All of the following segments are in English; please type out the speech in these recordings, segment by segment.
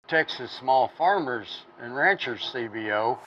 Texas Small Farmers and Ranchers CBO.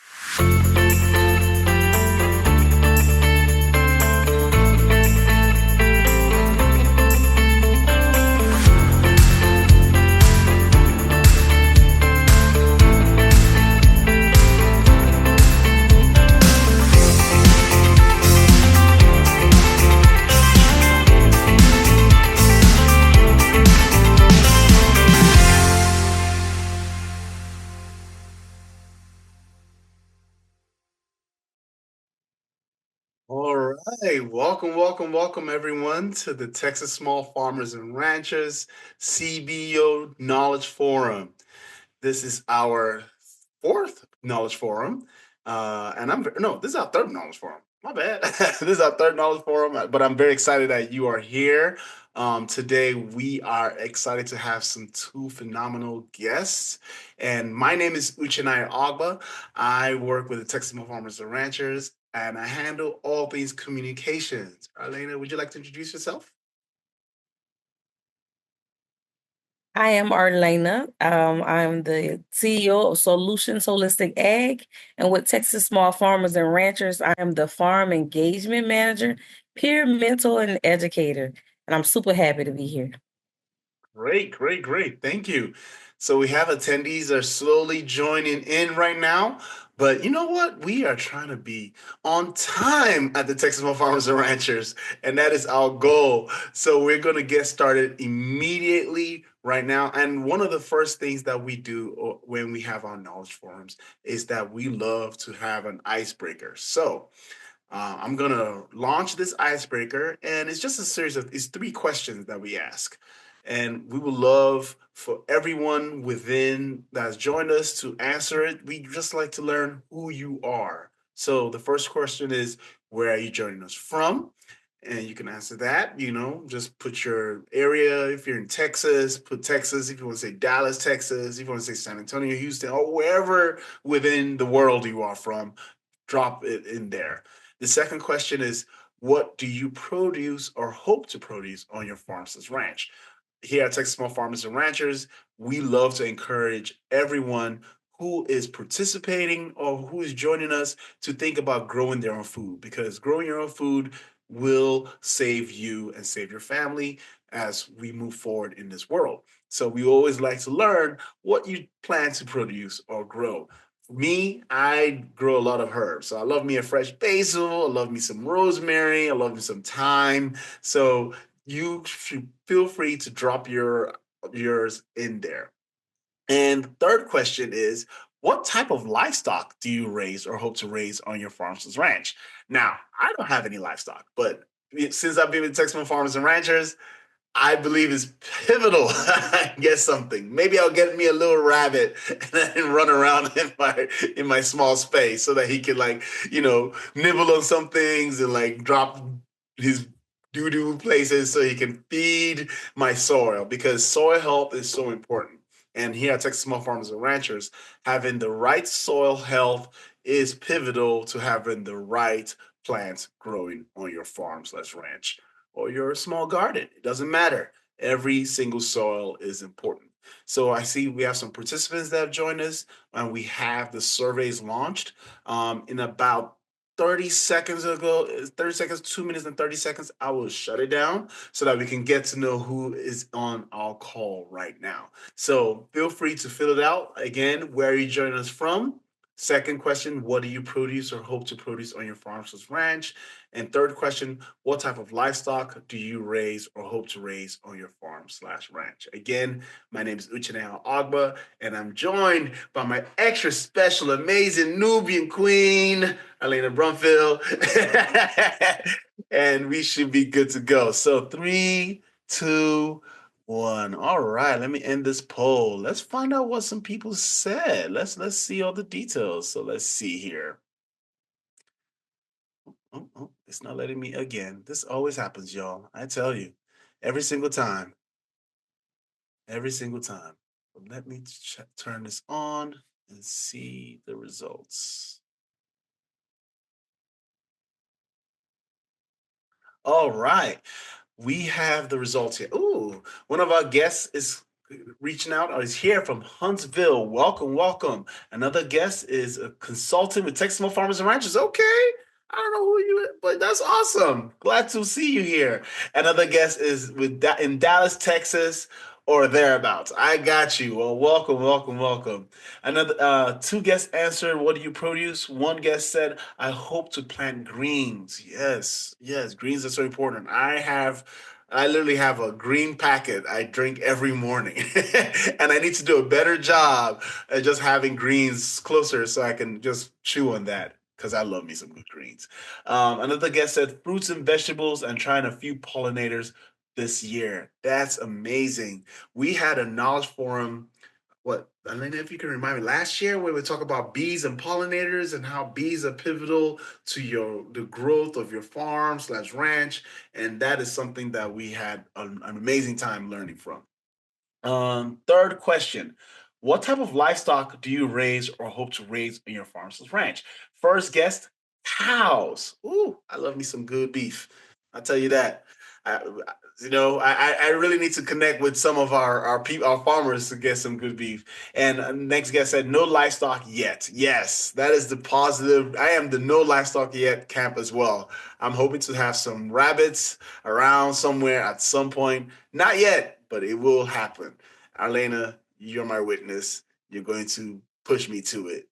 All right, welcome everyone to the Texas Small Farmers and Ranchers CBO Knowledge Forum. This is our fourth Knowledge Forum, and no, this is our third Knowledge Forum. My bad. This is our third Knowledge Forum, but I'm very excited that you are here. Today, we are excited to have some two phenomenal guests. And my name is Uchenai Ogba. I work with the Texas Small Farmers and Ranchers, and I handle all things communications. Arlena, would you like to introduce yourself? I am Arlena. I'm the CEO of Solutions Holistic Ag, and with Texas Small Farmers and Ranchers, I am the Farm Engagement Manager, peer mentor, and educator. And I'm super happy to be here. Great. Thank you. So we have attendees are slowly joining in right now. But you know what? We are trying to be on time at the Texas Small Farmers and Ranchers, and that is our goal. So we're going to get started immediately right now. And one of the first things that we do when we have our knowledge forums is that we love to have an icebreaker. So I'm gonna launch this icebreaker, and it's just a series of it's three questions that we ask, and we would love for everyone within that's joined us to answer it. We just like to learn who you are. So the first question is, where are you joining us from? And you can answer that. Just put your area. If you're in Texas, put Texas. If you want to say Dallas, Texas. If you want to say San Antonio, Houston, or wherever within the world you are from, drop it in there. The second question is, what do you produce or hope to produce on your farm's ranch? Here at Texas Small Farmers and Ranchers, we love to encourage everyone who is participating or who is joining us to think about growing their own food, because growing your own food will save you and save your family as we move forward in this world. So we always like to learn what you plan to produce or grow. For me, I grow a lot of herbs. So I love me a fresh basil. I love me some rosemary. I love me some thyme. So you should feel free to drop yours in there. And the third question is, what type of livestock do you raise or hope to raise on your farm's ranch? Now, I don't have any livestock, but since I've been with Texas Farmers and Ranchers, I believe is pivotal. I get something. Maybe I'll get me a little rabbit and then run around in my small space so that he can nibble on some things and like drop his doo doo places so he can feed my soil, because soil health is so important. And here at Texas Small Farmers and Ranchers, having the right soil health is pivotal to having the right plants growing on your farm/ranch or your small garden. It doesn't matter. Every single soil is important. So I see we have some participants that have joined us, and we have the surveys launched in about 30 seconds ago. 30 seconds, 2 minutes and 30 seconds. I will shut it down so that we can get to know who is on our call right now. So feel free to fill it out. Again, where are you joining us from? Second question, what do you produce or hope to produce on your farm/ranch? And third question, what type of livestock do you raise or hope to raise on your farm/ranch? Again, my name is Uchenna Ogba, and I'm joined by my extra special, amazing Nubian queen, Elena Brumfield. And we should be good to go. So three, two, one. All right, let me end this poll. Let's find out what some people said. Let's see all the details. So let's see here. Oh, it's not letting me again. This always happens, y'all. I tell you, every single time, every single time. But let me turn this on and see the results. All right, we have the results here. Ooh, one of our guests is reaching out is here from Huntsville. Welcome, welcome. Another guest is a consultant with Texas Small Farmers and Ranchers. Okay. I don't know who you, but that's awesome. Glad to see you here. Another guest is in Dallas, Texas, or thereabouts. I got you. Well, welcome, welcome, welcome. Another two guests answered, "What do you produce?" One guest said, "I hope to plant greens." Yes, yes, greens are so important. I literally have a green packet I drink every morning, and I need to do a better job at just having greens closer so I can just chew on that because I love me some good greens. Another guest said fruits and vegetables and trying a few pollinators this year. That's amazing. We had a knowledge forum. What, Elena, if you can remind me, last year where we talk about bees and pollinators and how bees are pivotal to the growth of your farm slash ranch, and that is something that we had an amazing time learning from. Third question. What type of livestock do you raise or hope to raise in your farm slash ranch? First guest, cows. Ooh, I love me some good beef. I'll tell you that. I, I really need to connect with some of our farmers to get some good beef. And next guest said, no livestock yet. Yes, that is the positive. I am the no livestock yet camp as well. I'm hoping to have some rabbits around somewhere at some point. Not yet, but it will happen. Arlena, you're my witness. You're going to push me to it.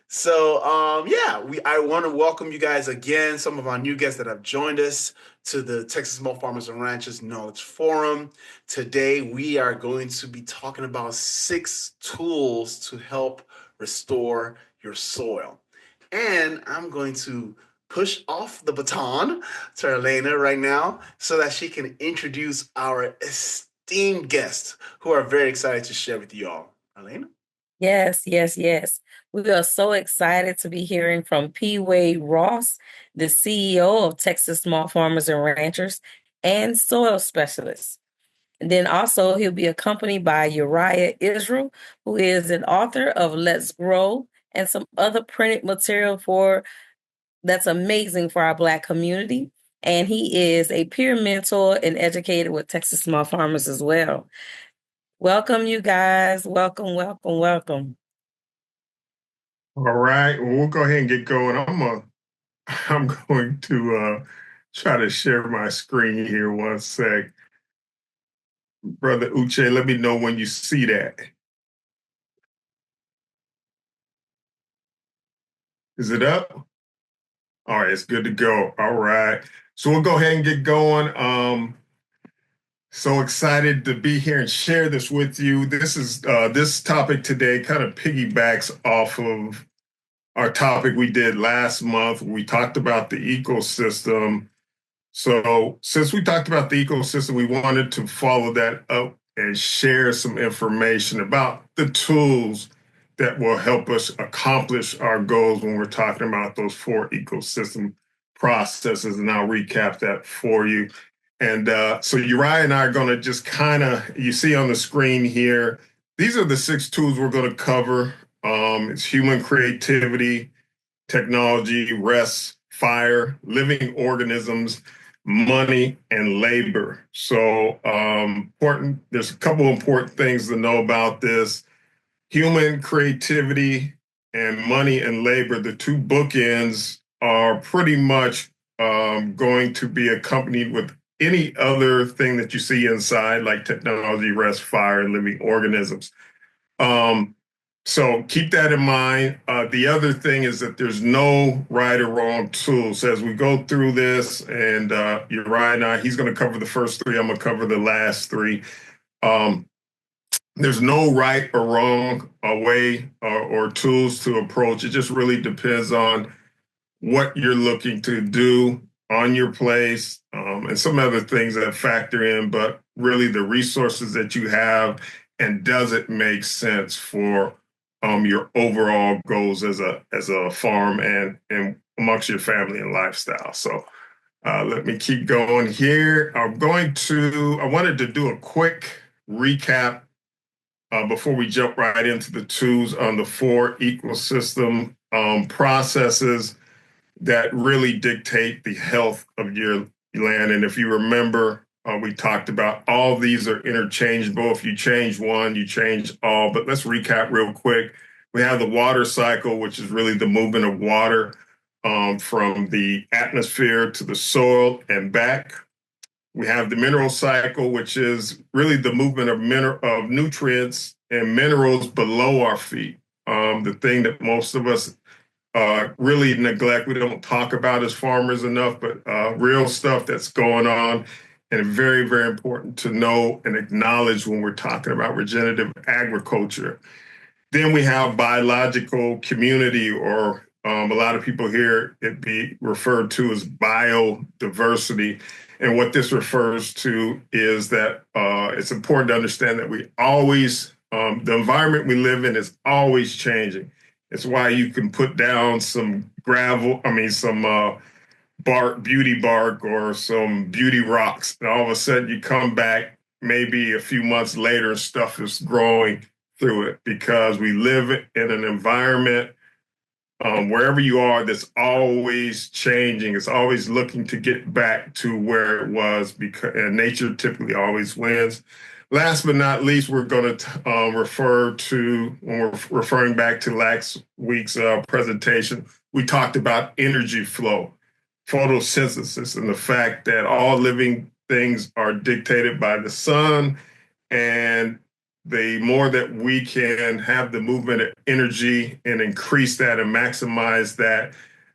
So yeah, I want to welcome you guys again, some of our new guests that have joined us to the Texas Small Farmers and Ranchers Knowledge Forum. Today we are going to be talking about 6 tools to help restore your soil. And I'm going to push off the baton to Elena right now so that she can introduce our esteemed guests who are very excited to share with you all. Elena? Yes, yes, yes. We are so excited to be hearing from P. Wade Ross, the CEO of Texas Small Farmers and Ranchers and soil specialist. And then also he'll be accompanied by Uriah Israel, who is an author of Let's Grow and some other printed material for that's amazing for our Black community. And he is a peer mentor and educator with Texas Small Farmers as well. Welcome, you guys. Welcome, welcome, welcome. All right, well, we'll go ahead and get going. I'm going to try to share my screen here one sec. Brother Uche, let me know when you see that. Is it up? All right, it's good to go. All right. So we'll go ahead and get going. So excited to be here and share this with you. This topic today kind of piggybacks off of our topic we did last month. We talked about the ecosystem. So since we talked about the ecosystem, we wanted to follow that up and share some information about the tools that will help us accomplish our goals when we're talking about those 4 ecosystem processes. And I'll recap that for you. And so Uriah and I are going to just you see on the screen here, these are the 6 tools we're going to cover. It's human creativity, technology, rest, fire, living organisms, money, and labor. So important. There's a couple important things to know about this. Human creativity and money and labor, the 2 bookends are pretty much going to be accompanied with any other thing that you see inside, like technology, rest, fire, and living organisms. So keep that in mind. The other thing is that there's no right or wrong tool. So as we go through this, and Uriah and I, he's going to cover the first 3. I'm going to cover the last 3. There's no right or wrong way or tools to approach. It just really depends on what you're looking to do on your place, and some other things that factor in, but really the resources that you have, and does it make sense for your overall goals as a farm and amongst your family and lifestyle. So let me keep going here. I wanted to do a quick recap before we jump right into the tools on the 4 ecosystem processes that really dictate the health of your land. And if you remember, We talked about all these are interchangeable. If you change one, you change all. But let's recap real quick. We have the water cycle, which is really the movement of water from the atmosphere to the soil and back. We have the mineral cycle, which is really the movement of nutrients and minerals below our feet. The thing that most of us really neglect, we don't talk about as farmers enough, but real stuff that's going on and very, very important to know and acknowledge when we're talking about regenerative agriculture. Then we have biological community, or a lot of people hear it be referred to as biodiversity. And what this refers to is that it's important to understand that we always, the environment we live in is always changing. It's why you can put down some beauty bark or some beauty rocks, and all of a sudden you come back maybe a few months later, stuff is growing through it because we live in an environment wherever you are that's always changing. It's always looking to get back to where it was because and nature typically always wins. Last but not least, we're going to refer to, when we're referring back to last week's presentation, we talked about energy flow, photosynthesis, and the fact that all living things are dictated by the sun. And the more that we can have the movement of energy and increase that and maximize that,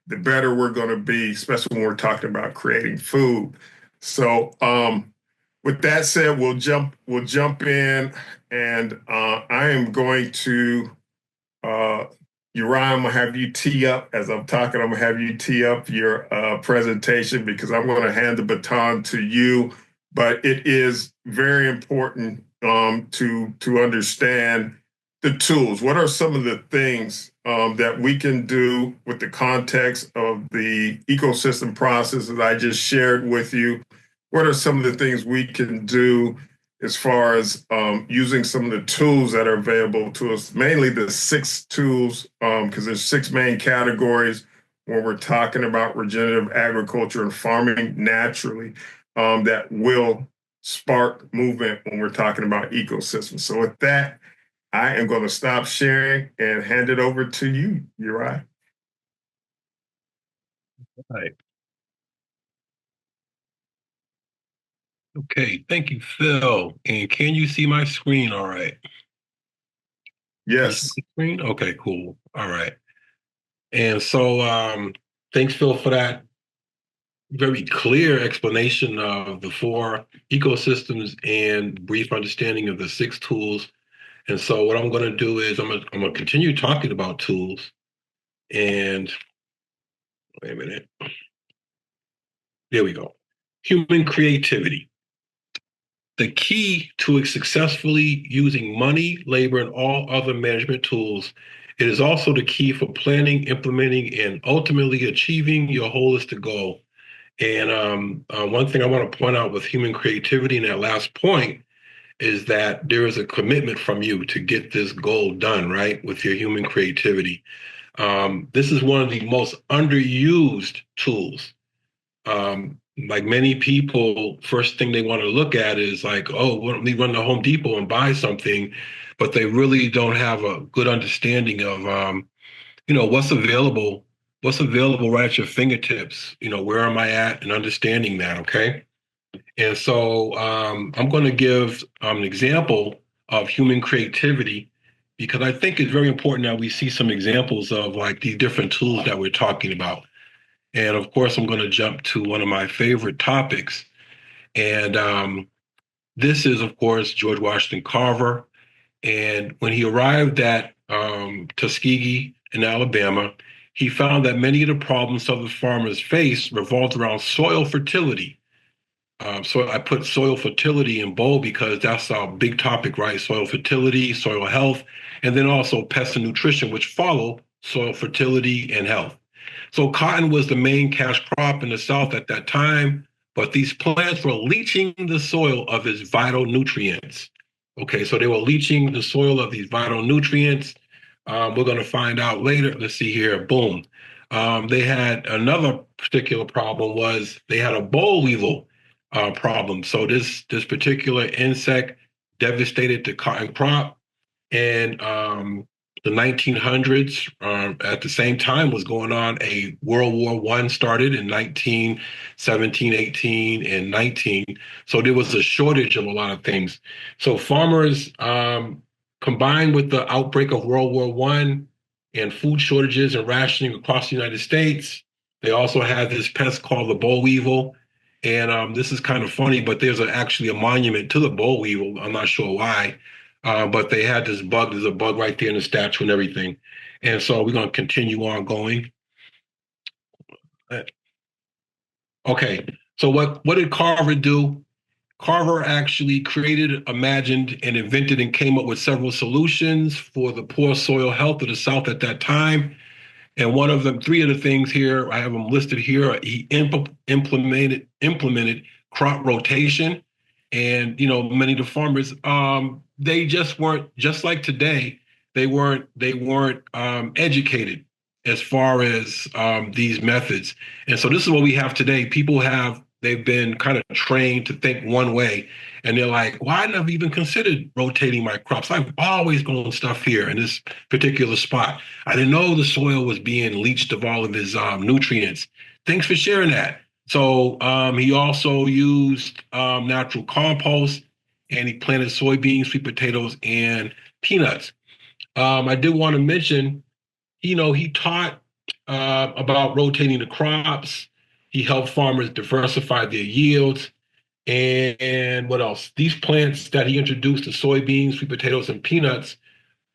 the better we're going to be, especially when we're talking about creating food. So, with that said, we'll jump in, and I am going to Uriah, I'm gonna have you tee up as I'm talking. I'm gonna have you tee up your presentation because I'm going to hand the baton to you. But it is very important to understand the tools. What are some of the things that we can do with the context of the ecosystem process that I just shared with you? What are some of the things we can do as far as using some of the tools that are available to us, mainly the 6 tools, because there's 6 main categories when we're talking about regenerative agriculture and farming naturally, that will spark movement when we're talking about ecosystems. So with that, I am going to stop sharing and hand it over to you, Uriah. Right. Okay, thank you, Phil. And can you see my screen all right? Yes. Screen? Okay, cool. All right. And so thanks, Phil, for that very clear explanation of the 4 ecosystems and brief understanding of the 6 tools. And so what I'm going to do is I'm going to continue talking about tools. And wait a minute. There we go. Human creativity. The key to successfully using money, labor, and all other management tools, it is also the key for planning, implementing, and ultimately achieving your holistic goal. And one thing I want to point out with human creativity in that last point is that there is a commitment from you to get this goal done, right, with your human creativity. This is one of the most underused tools. Like many people, first thing they want to look at is like, oh, why don't we run to Home Depot and buy something? But they really don't have a good understanding of, what's available right at your fingertips. Where am I at and understanding that, okay? And so I'm going to give an example of human creativity because I think it's very important that we see some examples of like these different tools that we're talking about. And of course, I'm going to jump to one of my favorite topics. And this is, of course, George Washington Carver. And when he arrived at Tuskegee in Alabama, he found that many of the problems Southern farmers face revolved around soil fertility. So I put soil fertility in bold because that's our big topic, right? Soil fertility, soil health, and then also pest and nutrition, which follow soil fertility and health. So cotton was the main cash crop in the South at that time, but these plants were leaching the soil of its vital nutrients. Okay, so they were leaching the soil of these vital nutrients. We're going to find out later. Let's see here. Boom. They had another particular problem was they had a boll weevil problem. So this particular insect devastated the cotton crop, and the 1900s, at the same time was going on. A World War One started in 1917, 18, and 19. So there was a shortage of a lot of things. So farmers, combined with the outbreak of World War One and food shortages and rationing across the United States, they also had this pest called the boll weevil. And this is kind of funny, but there's actually a monument to the boll weevil. I'm not sure why, but they had this bug. There's a bug right there in the statue and everything. And so we're going to continue on going. Okay. So what did Carver do? Carver actually created, imagined, and invented and came up with several solutions for the poor soil health of the South at that time. And one of them, three of the things here, I have them listed here. He implemented crop rotation, and many of the farmers, they just weren't, just like today. They weren't educated as far as these methods. And so this is what we have today. They've been kind of trained to think one way, and they're like, well, I never even considered rotating my crops. I've always grown stuff here in this particular spot. I didn't know the soil was being leached of all of his nutrients. Thanks for sharing that. So he also used natural compost, and he planted soybeans, sweet potatoes, and peanuts. I did want to mention, he taught about rotating the crops. He helped farmers diversify their yields. And what else? These plants that he introduced, the soybeans, sweet potatoes, and peanuts,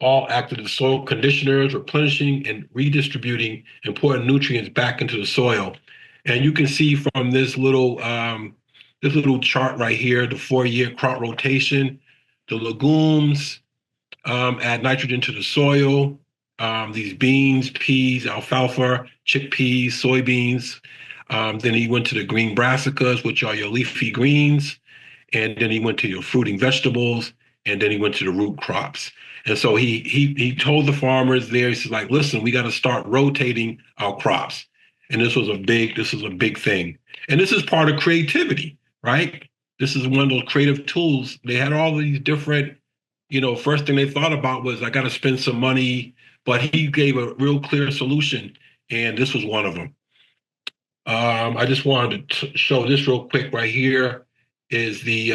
all acted as soil conditioners, replenishing and redistributing important nutrients back into the soil. And you can see from this little chart right here, the 4-year crop rotation, the legumes add nitrogen to the soil. These beans, peas, alfalfa, chickpeas, soybeans. Then he went to the green brassicas, which are your leafy greens. And then he went to your fruiting vegetables, and then he went to the root crops. And so he told the farmers there, he said, like, listen, we got to start rotating our crops. And this was a big thing. And this is part of creativity, right? This is one of those creative tools. They had all these different, first thing they thought about was, I got to spend some money, but he gave a real clear solution, and this was one of them. I just wanted to show this real quick right here is the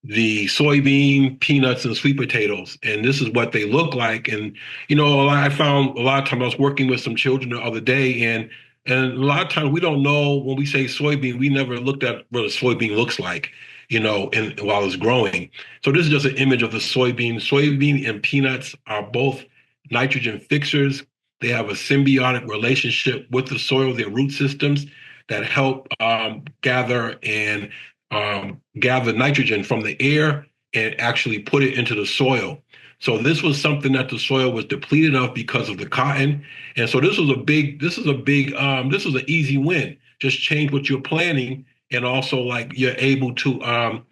soybean, peanuts, and sweet potatoes. And this is what they look like. And, I found a lot of times I was working with some children the other day, and a lot of times we don't know when we say soybean, we never looked at what a soybean looks like, and while it's growing. So this is just an image of the soybean. Soybean and peanuts are both nitrogen fixers. They have a symbiotic relationship with the soil, their root systems that help gather nitrogen from the air and actually put it into the soil. So this was something that the soil was depleted of because of the cotton. And so this was an easy win. Just change what you're planting, and also like you're able to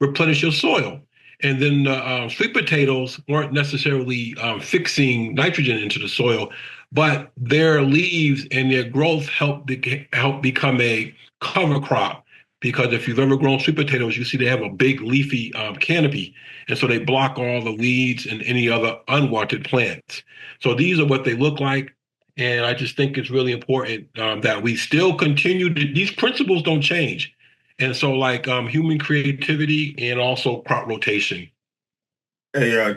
replenish your soil. And then sweet potatoes weren't necessarily fixing nitrogen into the soil, but their leaves and their growth help become a cover crop. Because if you've ever grown sweet potatoes, you see they have a big leafy canopy. And so they block all the weeds and any other unwanted plants. So these are what they look like. And I just think it's really important that we still continue these principles don't change. And so like human creativity and also crop rotation. Hey,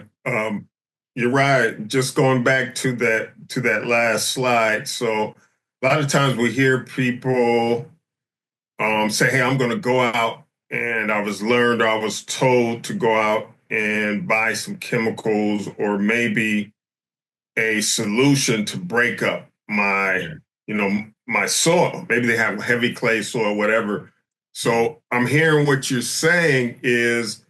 you're right. Just going back to that last slide. So a lot of times we hear people say, hey, I'm going to go out, and I was told to go out and buy some chemicals or maybe a solution to break up my soil. Maybe they have heavy clay soil, whatever. So I'm hearing what you're saying is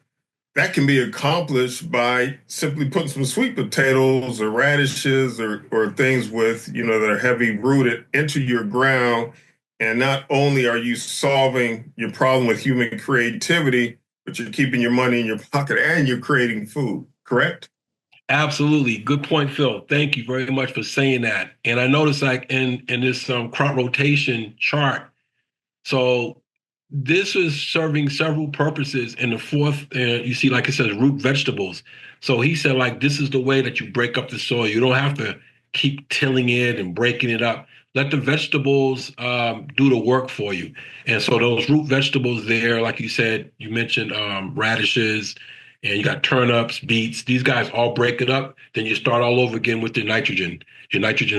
that can be accomplished by simply putting some sweet potatoes or radishes or things with, that are heavy rooted into your ground. And not only are you solving your problem with human creativity, but you're keeping your money in your pocket and you're creating food, correct? Absolutely. Good point, Phil. Thank you very much for saying that. And I noticed like in this crop rotation chart, So this is serving several purposes. And the fourth, you see, like it says, root vegetables. So he said, like, this is the way that you break up the soil. You don't have to keep tilling it and breaking it up. Let the vegetables do the work for you. And so those root vegetables there, like you said, you mentioned radishes, and you got turnips, beets. These guys all break it up. Then you start all over again with your nitrogen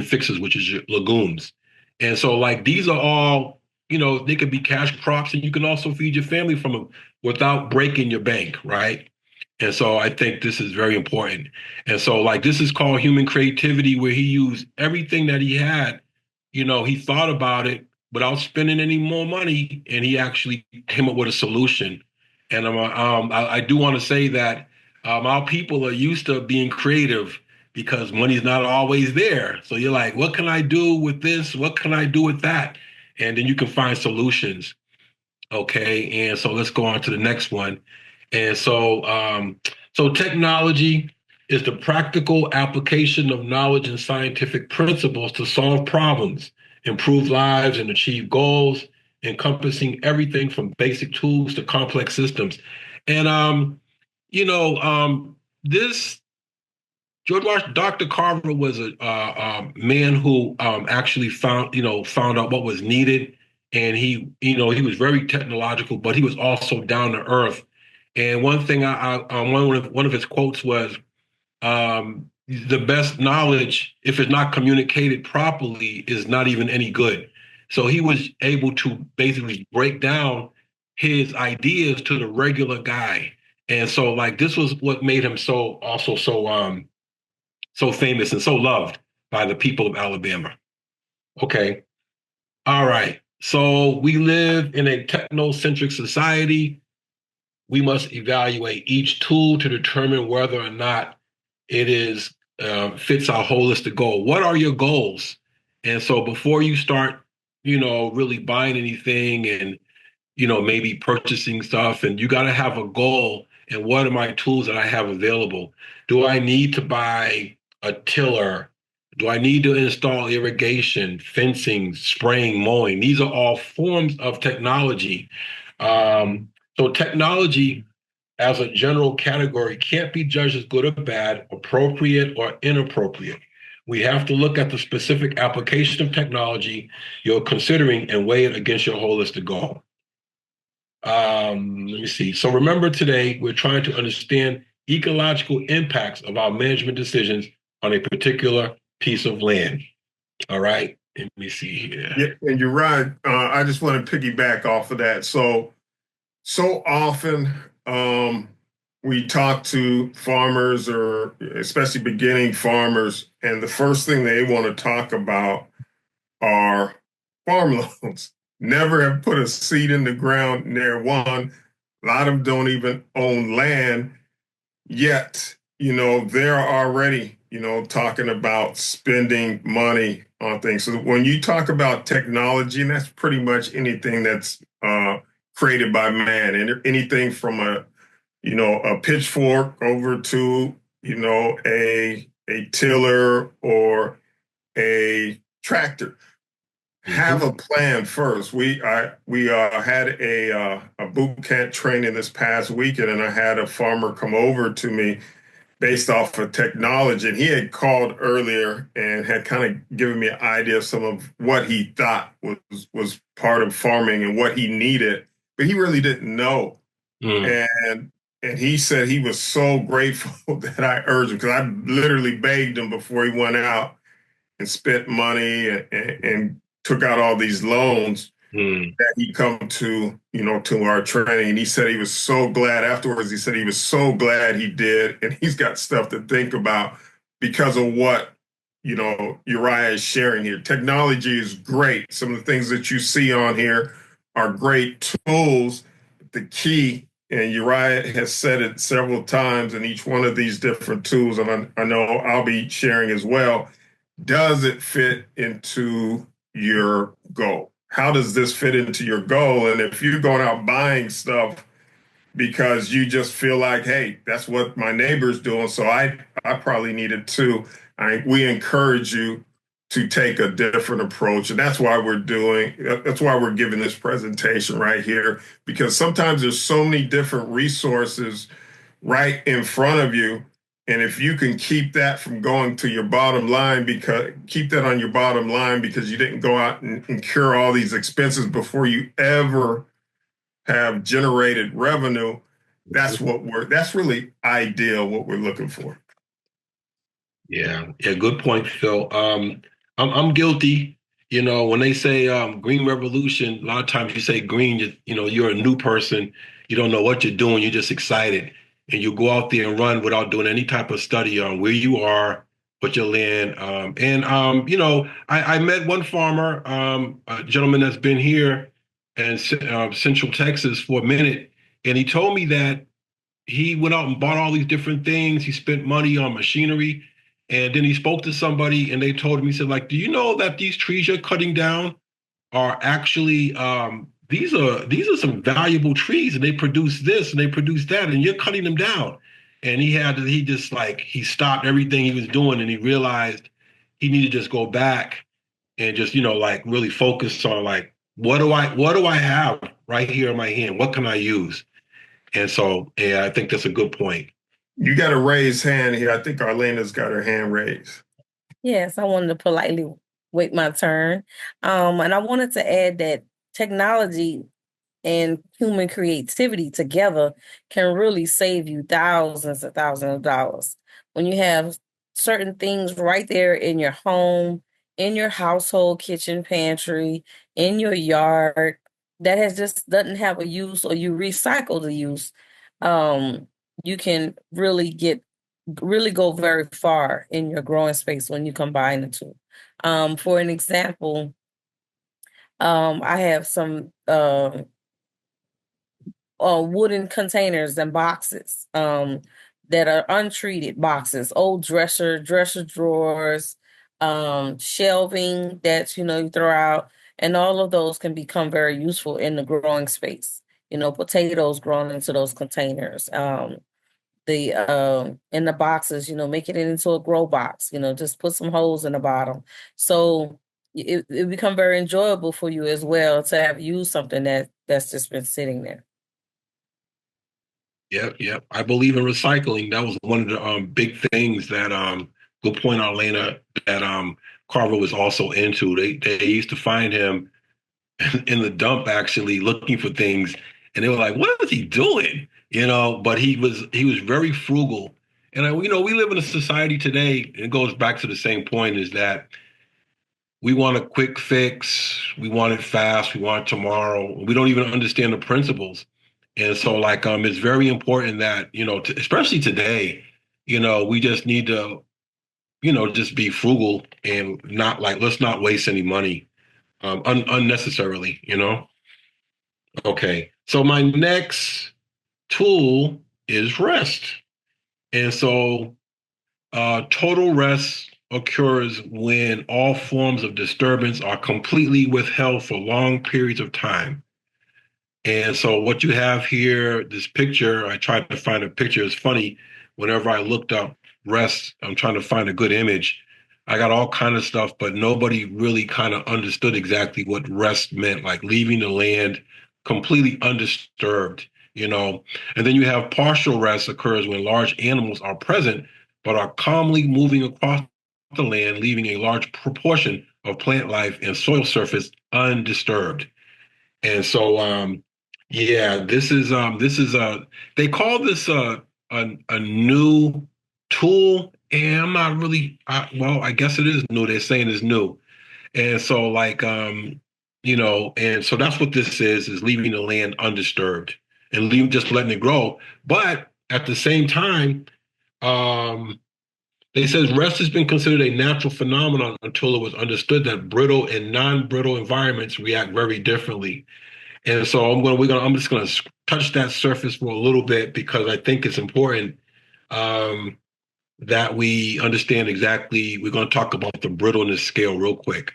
fixes, which is your legumes. And so, like, these are all, they could be cash crops, and you can also feed your family from them without breaking your bank, right? And so I think this is very important. And so, like, this is called human creativity, where he used everything that he had. He thought about it without spending any more money, and he actually came up with a solution. And I do want to say that our people are used to being creative because money's not always there. So you're like, what can I do with this? What can I do with that? And then you can find solutions. Okay. And so let's go on to the next one. And so technology is the practical application of knowledge and scientific principles to solve problems, improve lives, and achieve goals, encompassing everything from basic tools to complex systems. And this George Washington, Dr. Carver was a man who actually found out what was needed, and he was very technological, but he was also down to earth. And one thing, one of his quotes was, "The best knowledge, if it's not communicated properly, is not even any good." So he was able to basically break down his ideas to the regular guy, and so like this was what made him so famous and so loved by the people of Alabama. Okay. All right. So we live in a technocentric society. We must evaluate each tool to determine whether or not it is fits our holistic goal. What are your goals? And so before you start, really buying anything and maybe purchasing stuff, and you got to have a goal. And what are my tools that I have available? Do I need to buy a tiller? Do I need to install irrigation, fencing, spraying, mowing? These are all forms of technology. So technology as a general category can't be judged as good or bad, appropriate or inappropriate. We have to look at the specific application of technology you're considering and weigh it against your holistic goal. Let me see. So remember today, we're trying to understand ecological impacts of our management decisions on a particular piece of land. All right. Let me see here. Yeah, and you're right. I just want to piggyback off of that. So often we talk to farmers, or especially beginning farmers, and the first thing they want to talk about are farm loans. Never have put a seed in the ground near one. A lot of them don't even own land, yet, they're already, talking about spending money on things. So when you talk about technology, and that's pretty much anything that's created by man, and anything from a pitchfork over to, a tiller or a tractor. Have a plan first. We had a boot camp training this past weekend, and I had a farmer come over to me based off of technology. And he had called earlier and had kind of given me an idea of some of what he thought was part of farming and what he needed, but he really didn't know. And he said he was so grateful that I urged him, because I literally begged him before he went out and spent money and took out all these loans, that he come to, to our training. And he said he was so glad afterwards. He said he was so glad he did. And he's got stuff to think about because of what, Uriah is sharing here. Technology is great. Some of the things that you see on here are great tools. The key, and Uriah has said it several times in each one of these different tools, and I know I'll be sharing as well, does it fit into your goal? How does this fit into your goal? And if you're going out buying stuff because you just feel like, hey, that's what my neighbor's doing, so I probably need it too, we encourage you to take a different approach. And that's why we're giving this presentation right here, because sometimes there's so many different resources right in front of you. And if you can keep that from going to your bottom line, because keep that on your bottom line because you didn't go out and incur all these expenses before you ever have generated revenue, that's really ideal what we're looking for. Yeah, good point, Phil. I'm guilty. When they say green revolution, a lot of times you say green, you're a new person. You don't know what you're doing. You're just excited. And you go out there and run without doing any type of study on where you are, what your land. I met one farmer, a gentleman that's been here in Central Texas for a minute, and he told me that he went out and bought all these different things. He spent money on machinery. And then he spoke to somebody and they told him, he said, like, do you know that these trees you're cutting down are actually these are some valuable trees and they produce this and they produce that and you're cutting them down. And he stopped everything he was doing and he realized he needed to just go back and just, like really focus on like, what do I have right here in my hand? What can I use? And so, yeah, I think that's a good point. You got a raised hand here. I think Arlena's got her hand raised. Yes, I wanted to politely wait my turn. And I wanted to add that technology and human creativity together can really save you thousands and thousands of dollars. When you have certain things right there in your home, in your household kitchen pantry, in your yard, that doesn't have a use or you recycle the use, you can really go very far in your growing space when you combine the two. For an example, I have some wooden containers and boxes that are untreated boxes, old dresser drawers, shelving that you throw out, and all of those can become very useful in the growing space. Potatoes grown into those containers. The in the boxes, make it into a grow box, just put some holes in the bottom. So it become very enjoyable for you as well to have used something that's just been sitting there. Yep. I believe in recycling. That was one of the big things that good point, Arlena, that Carver was also into. They used to find him in the dump actually looking for things, and they were like, "What is he doing?" But he was very frugal. And we live in a society today, and it goes back to the same point, is that we want a quick fix, we want it fast, we want it tomorrow. We don't even understand the principles. And so like it's very important that, especially today, we just need to, just be frugal and not like let's not waste any money unnecessarily. Okay. So my next tool is rest. And so total rest occurs when all forms of disturbance are completely withheld for long periods of time. And so what you have here, this picture, I tried to find a picture. It's funny, whenever I looked up rest, I'm trying to find a good image. I got all kind of stuff, but nobody really kind of understood exactly what rest meant, like leaving the land completely undisturbed. And then you have partial rest occurs when large animals are present, but are calmly moving across the land, leaving a large proportion of plant life and soil surface undisturbed. And so, this is they call this a new tool, and I'm not really well, I guess it is new. They're saying it's new, and so like and so that's what this is leaving the land undisturbed and just letting it grow. But at the same time, they says rest has been considered a natural phenomenon until it was understood that brittle and non-brittle environments react very differently. And so I'm just gonna touch that surface for a little bit because I think it's important that we understand exactly. We're going to talk about the brittleness scale real quick.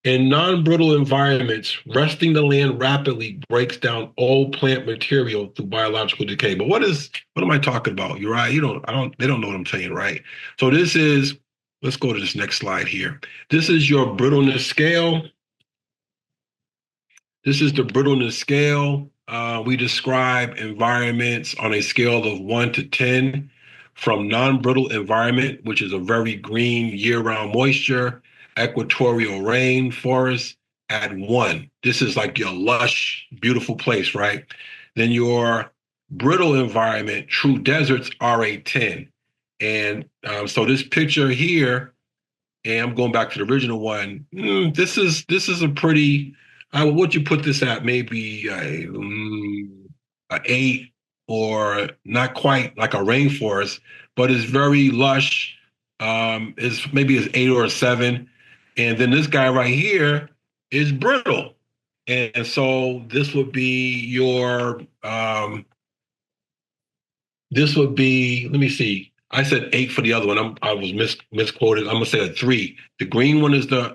In non-brittle environments, resting the land rapidly breaks down old plant material through biological decay. But what does What am I talking about? Uriah, they don't know what I'm saying, right? So this is, let's go to this next slide here. This is your brittleness scale. This is the brittleness scale. We describe environments on a scale of 1 to 10, from non-brittle environment, which is a very green year-round moisture, equatorial rain forest at 1. This is like your lush, beautiful place, right? Then your brittle environment, true deserts, are a 10. And so this picture here, and I'm going back to the original one. This is a pretty. Would you put this at? Maybe a 8, or not quite like a rainforest, but it's very lush. Is maybe it's 8 or a 7, and then this guy right here is brittle, and so this would be your this would be, let me see. I said 8 for the other one. I was misquoted. I'm gonna say a 3. The green one is the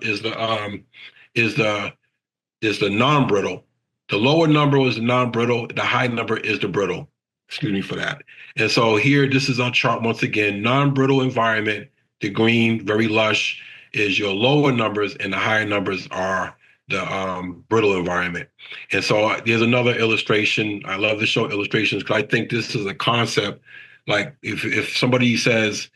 non-brittle. The lower number is the non-brittle. The high number is the brittle. Excuse me for that. And so here, this is our chart once again. Non-brittle environment. The green, very lush, is your lower numbers, and the higher numbers are the brittle environment. And so there's another illustration. I love to show illustrations because I think this is a concept. Like if somebody says,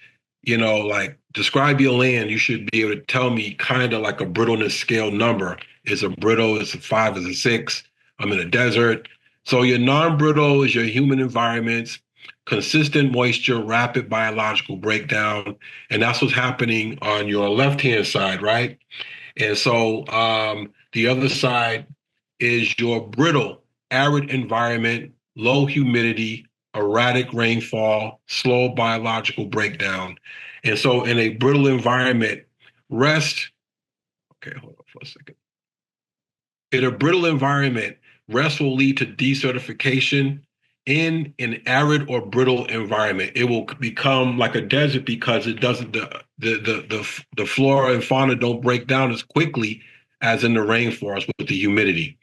like describe your land, you should be able to tell me kind of like a brittleness scale number. Is a brittle, is a 5, is a 6. I'm in a desert. So your non-brittle is your human environments, consistent moisture, rapid biological breakdown. And that's what's happening on your left-hand side, right? And so the other side is your brittle, arid environment, low humidity, erratic rainfall, slow biological breakdown. And so in a brittle environment, rest, okay, hold on for a second. In a brittle environment, rest will lead to desertification. In an arid or brittle environment, it will become like a desert because it doesn't the flora and fauna don't break down as quickly as in the rainforest with the humidity.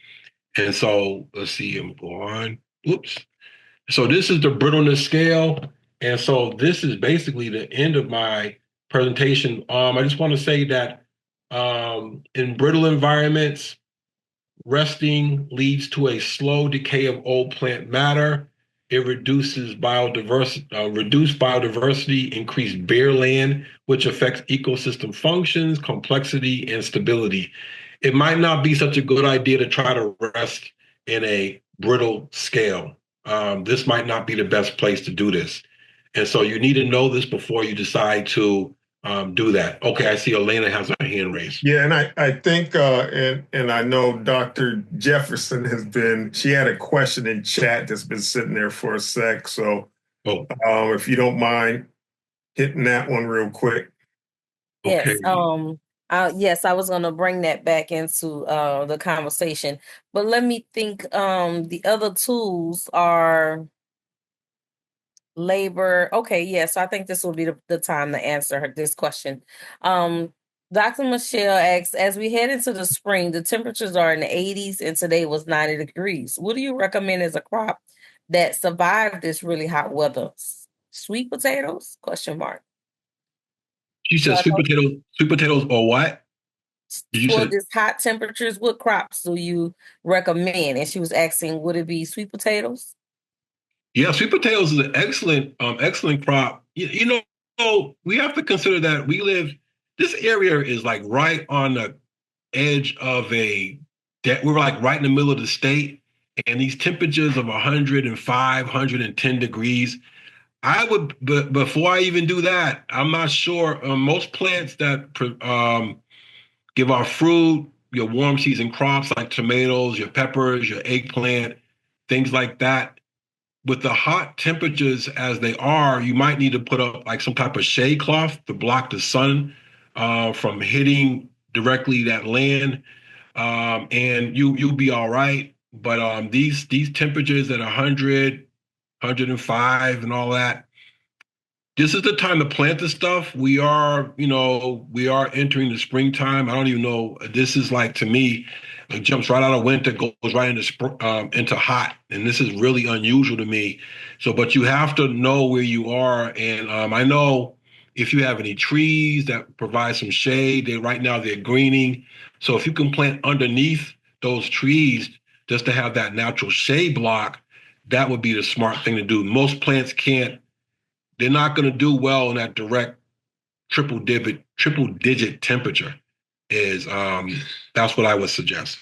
And so let's see, I'm go on. Oops. So this is the brittleness scale. And so this is basically the end of my presentation. I just want to say that in brittle environments, resting leads to a slow decay of old plant matter. It reduces reduced biodiversity, increased bare land, which affects ecosystem functions, complexity, and stability. It might not be such a good idea to try to rest in a brittle scale. This might not be the best place to do this. And so you need to know this before you decide to do that. Okay, I see Elena has her hand raised. Yeah, and I think, and I know Dr. Jefferson she had a question in chat that's been sitting there for a sec. So if you don't mind hitting that one real quick. Yes. Okay. Yes, I was going to bring that back into the conversation, but let me think. The other tools are labor. Okay, yeah. So I think this will be the time to answer this question. Dr. Michelle asks, as we head into the spring, the temperatures are in the 80s and today was 90 degrees. What do you recommend as a crop that survived this really hot weather? Sweet potatoes? Question mark. She said sweet potatoes or what? For this hot temperatures, what crops do you recommend? And she was asking, would it be sweet potatoes? Yeah, sweet potatoes is an excellent crop. You know, we have to consider that this area is like right on the edge of we're like right in the middle of the state, and these temperatures of 105, 110 degrees. But before I even do that, I'm not sure. Most plants that give our fruit, your warm season crops like tomatoes, your peppers, your eggplant, things like that. With the hot temperatures as they are, you might need to put up like some type of shade cloth to block the sun from hitting directly that land, and you'll be all right. But these temperatures at 100, 105, and all that, this is the time to plant the stuff. We are entering the springtime. I don't even know. This is like, to me, It jumps right out of winter, goes right into hot, and this is really unusual to me. So, but you have to know where you are, and I know if you have any trees that provide some shade, right now they're greening. So if you can plant underneath those trees just to have that natural shade block, that would be the smart thing to do. Most plants can't, they're not going to do well in that direct triple digit temperature is that's what I would suggest.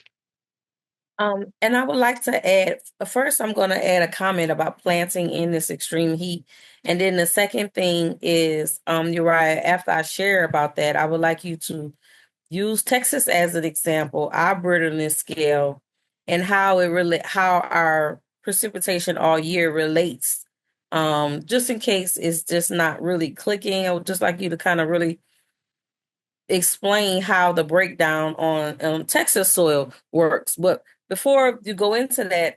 And I would like to add, first, I'm going to add a comment about planting in this extreme heat. And then the second thing is, Uriah, after I share about that, I would like you to use Texas as an example, our brittleness scale, and how our precipitation all year relates. Just in case it's just not really clicking, I would just like you to kind of really explain how the breakdown on Texas soil works. But before you go into that,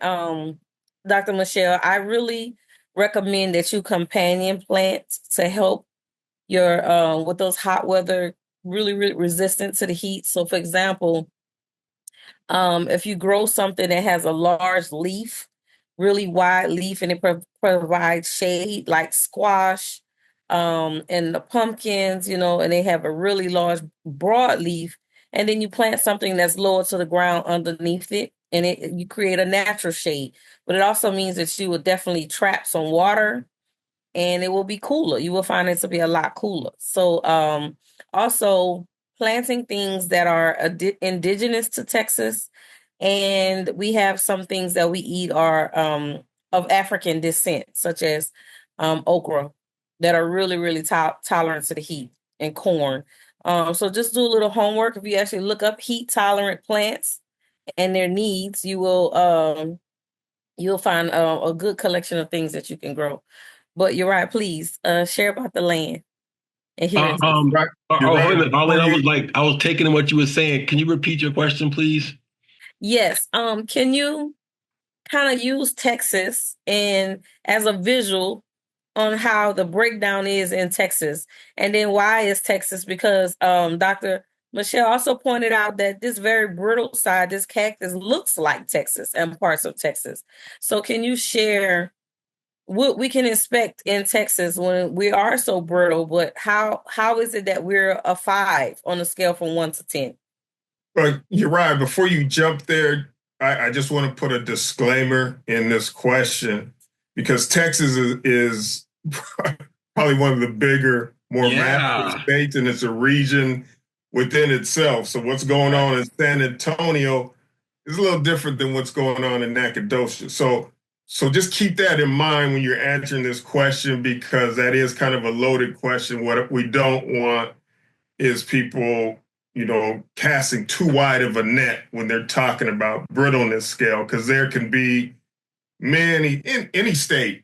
Dr. Michelle, I really recommend that you companion plant to help your with those hot weather, really resistant to the heat. So for example, if you grow something that has a large leaf, really wide leaf, and it provides shade like squash, and the pumpkins, and they have a really large broad leaf, and then you plant something that's lower to the ground underneath it, and you create a natural shade. But it also means that you will definitely trap some water and it will be cooler. You will find it to be a lot cooler. So, also planting things that are indigenous to Texas, and we have some things that we eat are of African descent, such as okra, that are really tolerant to the heat, and corn. So just do a little homework. If you actually look up heat tolerant plants and their needs, you'll find a good collection of things that you can grow. But you're right. Please share about the land and here in Texas. Right. You're Hold a right. minute, Arlene, I was taking in what you were saying. Can you repeat your question, please? Yes. Can you kind of use Texas and as a visual on how the breakdown is in Texas, and then why is Texas? Because Dr. Michelle also pointed out that this very brittle side, this cactus, looks like Texas and parts of Texas. So can you share what we can expect in Texas when we are so brittle, but how is it that we're a 5 on a scale from 1 to 10? But you're right. Before you jump there, I just want to put a disclaimer in this question because Texas is probably one of the bigger, more massive states, and it's a region within itself. So what's going on in San Antonio is a little different than what's going on in Nacogdoches. So just keep that in mind when you're answering this question because that is kind of a loaded question. What we don't want is people, casting too wide of a net when they're talking about brittleness scale, because there can be many in any state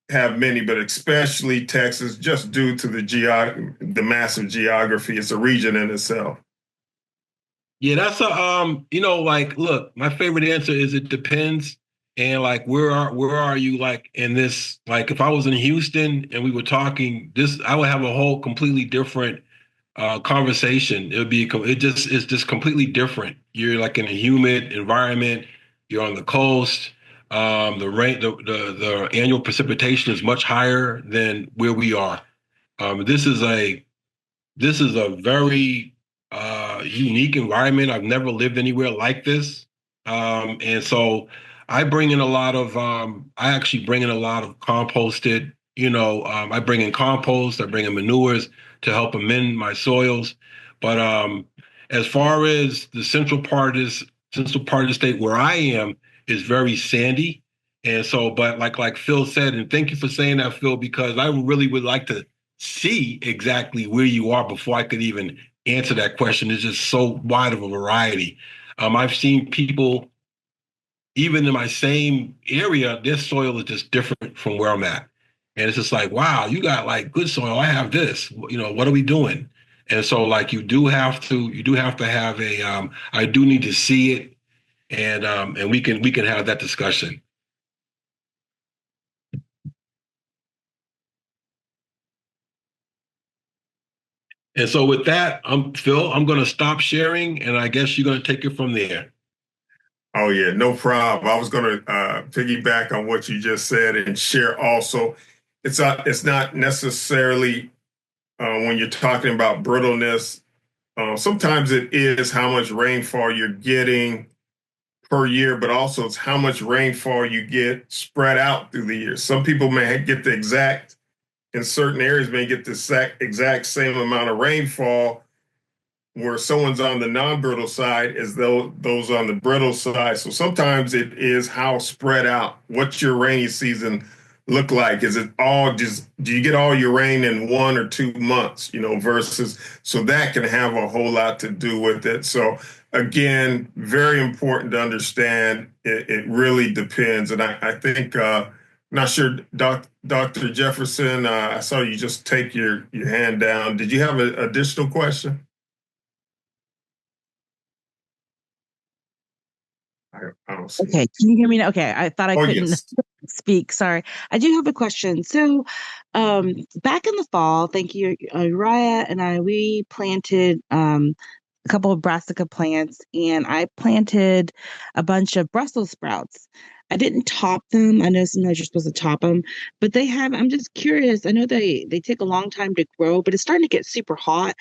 have many, but especially Texas, just due to the massive geography. It's a region in itself. Yeah, that's look, my favorite answer is it depends. And like, where are you like in this? Like, if I was in Houston and we were talking this, I would have a whole completely different conversation. It's just completely different. You're like in a humid environment. You're on the coast. The annual precipitation is much higher than where we are. This is a very unique environment. I've never lived anywhere like this. And so I bring in a lot of, I actually bring in a lot of composted, I bring in compost, I bring in manures to help amend my soils. But as far as the central part of the state where I am is very sandy. And so, but like Phil said, and thank you for saying that, Phil, because I really would like to see exactly where you are before I could even answer that question. It's just so wide of a variety. I've seen people, even in my same area, their soil is just different from where I'm at. And it's just like, wow, you got like good soil. I have this. What are we doing? And so like you do have to have I do need to see it and we can have that discussion. And so with that, Phil, I'm going to stop sharing, and I guess you're going to take it from there. Oh yeah, no problem. I was going to piggyback on what you just said and share also. It's not necessarily when you're talking about brittleness. Sometimes it is how much rainfall you're getting per year, but also it's how much rainfall you get spread out through the year. Some people may get the exact, in certain areas, may get the exact same amount of rainfall where someone's on the non-brittle side as though those on the brittle side. So sometimes it is how spread out. What's your rainy season look like? Is it all just, do you get all your rain in 1 or 2 months, versus, so that can have a whole lot to do with it. So again, very important to understand. It really depends. And I think, not sure, Dr. Jefferson, I saw you just take your hand down. Did you have an additional question? I don't see. Okay, can you hear me now? Okay, I thought I couldn't Yes. speak. Sorry. I do have a question. So, back in the fall, thank you, Uriah and we planted a couple of brassica plants, and I planted a bunch of Brussels sprouts. I didn't top them. I know sometimes you're supposed to top them, but I'm just curious. I know they take a long time to grow, but it's starting to get super hot,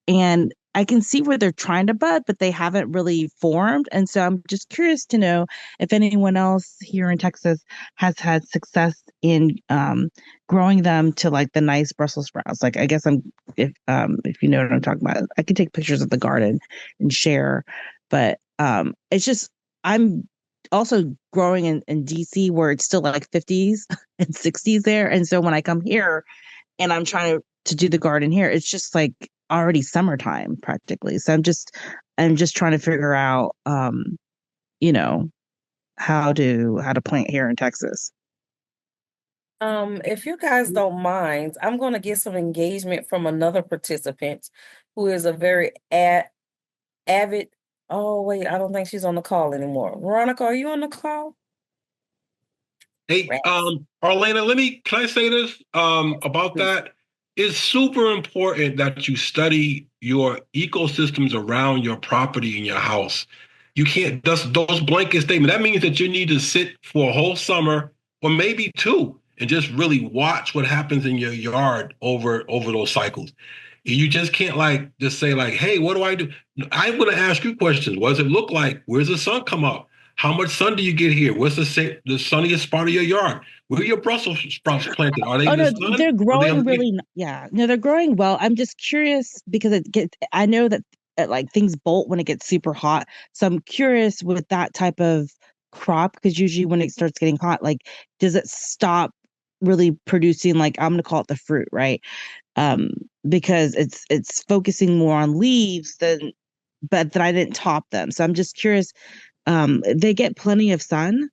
and I can see where they're trying to bud, but they haven't really formed. And so I'm just curious to know if anyone else here in Texas has had success in growing them to like the nice Brussels sprouts. Like I guess if you know what I'm talking about, I can take pictures of the garden and share. But it's just I'm also growing in DC where it's still like 50s and 60s there. And so when I come here and I'm trying to do the garden here, it's just like already summertime practically. So I'm just trying to figure out you know, how to plant here in Texas. If you guys don't mind, I'm going to get some engagement from another participant who is a very avid. Oh, wait, I don't think she's on the call anymore. Veronica, are you on the call? Hey, Right. Arlena, can I say this about that? It's super important that you study your ecosystems around your property and your house. You can't, those blanket statements, that means that you need to sit for a whole summer or maybe two and just really watch what happens in your yard over those cycles. You just can't just say hey, what do I do? I'm going to ask you questions. What does it look like? Where's the sun come up? How much sun do you get here? What's the sunniest part of your yard? Where are your Brussels sprouts planted? Are they Oh in the no, sun? they're Are they growing underneath? really, yeah. No, they're growing well. I'm just curious because I know that like things bolt when it gets super hot. So I'm curious with that type of crop because usually when it starts getting hot, like does it stop really producing, like I'm gonna call it the fruit, right? Um, because it's focusing more on leaves than, but that I didn't top them. So I'm just curious. They get plenty of sun.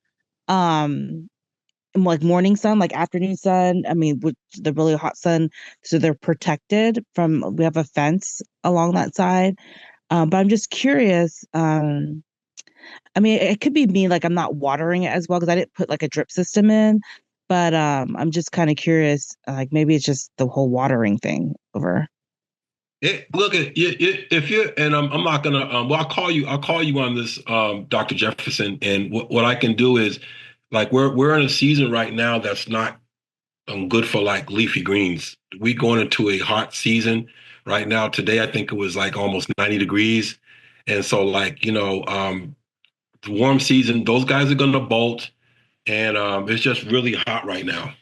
Um, like morning sun, like afternoon sun. I mean, with the really hot sun, so they're protected from. We have a fence along that side, but I'm just curious. I mean, it could be me, like I'm not watering it as well because I didn't put like a drip system in. But I'm just kind of curious, like maybe it's just the whole watering thing over. Look at if you and I'm not gonna well I'll call you on this Dr. Jefferson, and what I can do is we're in a season right now that's not good for leafy greens. We going into a hot season right now. Today I think it was almost 90 degrees, and so the warm season, those guys are gonna bolt, and it's just really hot right now.